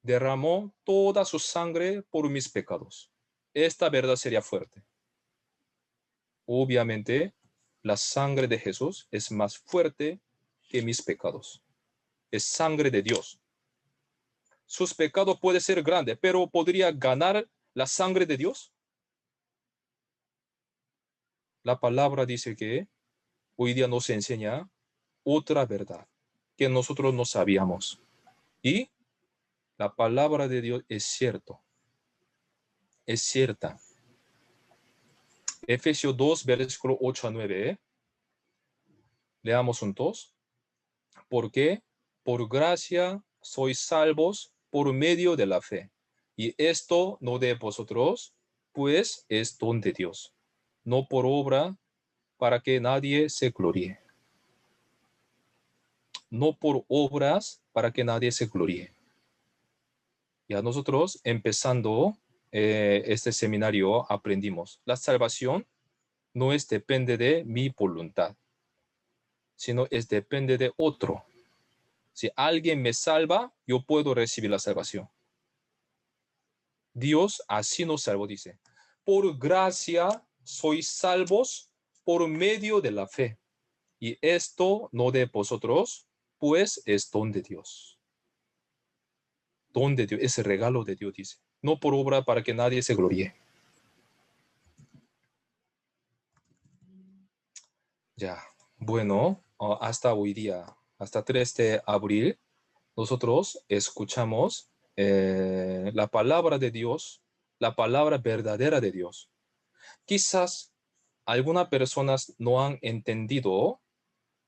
derramó toda su sangre por mis pecados? Esta verdad sería fuerte. Obviamente, la sangre de Jesús es más fuerte que mis pecados. Es sangre de Dios. Sus pecados pueden ser grandes, pero ¿podría ganar la sangre de Dios? La palabra dice que hoy día nos enseña otra verdad que nosotros no sabíamos. Y la palabra de Dios es cierto. Es cierta. Efesios 2, versículo 8 a 9. Leamos juntos. Porque por gracia sois salvos por medio de la fe. Y esto no de vosotros, pues es don de Dios. No por obra, para que nadie se gloríe. No por obras, para que nadie se gloríe. Ya nosotros, empezando este seminario, aprendimos. La salvación no depende de mi voluntad, sino depende de otro. Si alguien me salva, yo puedo recibir la salvación. Dios así nos salvó, dice. Por gracia sois salvos por medio de la fe. Y esto no de vosotros, pues es don de Dios. Don de Dios, es el regalo de Dios, dice. No por obra para que nadie se gloríe. Ya, bueno, hasta hoy día, hasta 3 de abril, nosotros escuchamos la palabra de Dios, la palabra verdadera de Dios. Quizás algunas personas no han entendido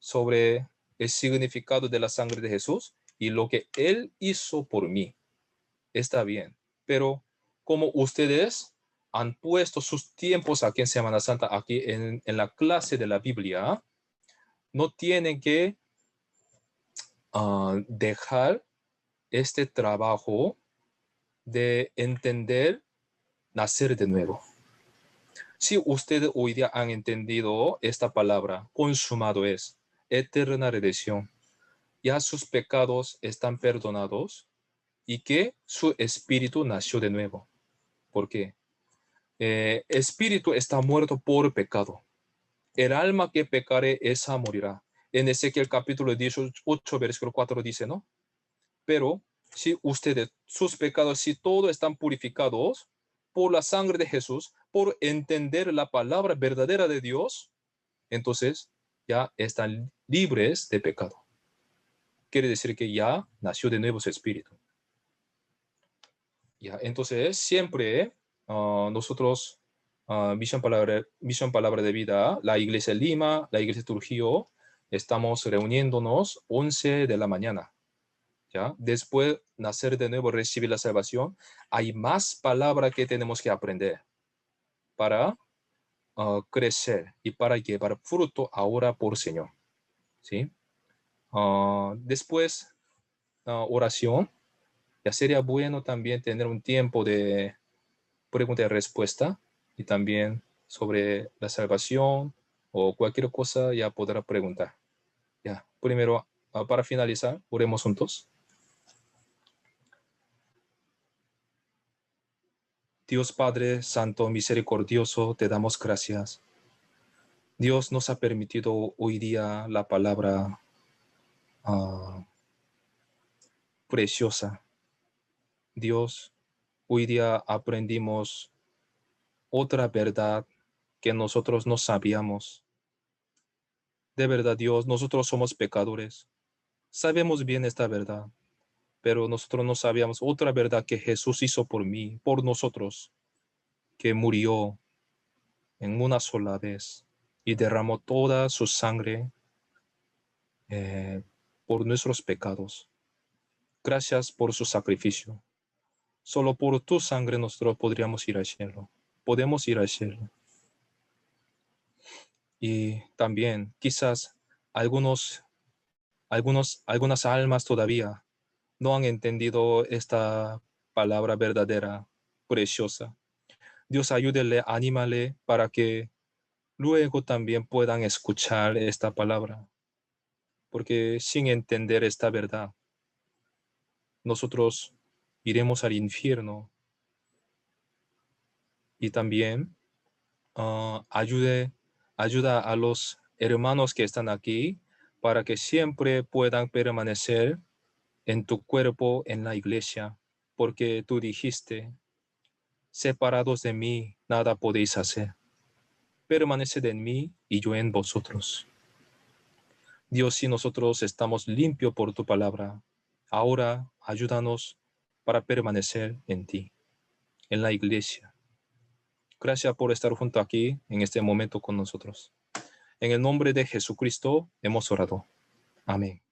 sobre el significado de la sangre de Jesús y lo que Él hizo por mí. está bien. Pero como ustedes han puesto sus tiempos aquí en Semana Santa, aquí en la clase de la Biblia, no tienen que dejar este trabajo de entender, nacer de nuevo. Si ustedes hoy día han entendido esta palabra, consumado es, eterna redención, ya sus pecados están perdonados y que su espíritu nació de nuevo. ¿Por qué? Espíritu está muerto por pecado. El alma que pecare, esa morirá. En Ezequiel capítulo 18, versículo 4 dice, ¿no? Pero si ustedes, sus pecados, si todos están purificados por la sangre de Jesús, por entender la palabra verdadera de Dios, entonces ya están libres de pecado. Quiere decir que ya nació de nuevo su espíritu. Ya, entonces siempre nosotros, Misión Palabra de Vida, la Iglesia Lima, la Iglesia Trujillo, estamos reuniéndonos 11 de la mañana. ¿Ya? Después nacer de nuevo, recibir la salvación, hay más palabra que tenemos que aprender para crecer y para llevar fruto ahora por Señor. ¿Sí? Después, oración. Ya sería bueno también tener un tiempo de pregunta y respuesta y también sobre la salvación o cualquier cosa ya podrá preguntar. Ya, primero, para finalizar, oremos juntos. Dios Padre Santo, misericordioso, te damos gracias. Dios nos ha permitido hoy día la palabra preciosa. Dios, hoy día aprendimos otra verdad que nosotros no sabíamos. De verdad, Dios, nosotros somos pecadores. Sabemos bien esta verdad, pero nosotros no sabíamos otra verdad que Jesús hizo por mí, por nosotros, que murió en una sola vez y derramó toda su sangre por nuestros pecados. Gracias por su sacrificio. Solo por tu sangre nosotros podríamos ir al cielo. Podemos ir al cielo. Y también quizás algunas almas todavía no han entendido esta palabra verdadera, preciosa. Dios ayúdele, anímale para que luego también puedan escuchar esta palabra. Porque sin entender esta verdad, nosotros iremos al infierno. Y también ayuda a los hermanos que están aquí para que siempre puedan permanecer en tu cuerpo, en la iglesia, porque tú dijiste, separados de mí, nada podéis hacer. Permaneced en mí y yo en vosotros. Dios, si nosotros estamos limpios por tu palabra, ahora ayúdanos para permanecer en ti, en la iglesia. Gracias por estar junto aquí en este momento con nosotros. En el nombre de Jesucristo hemos orado. Amén.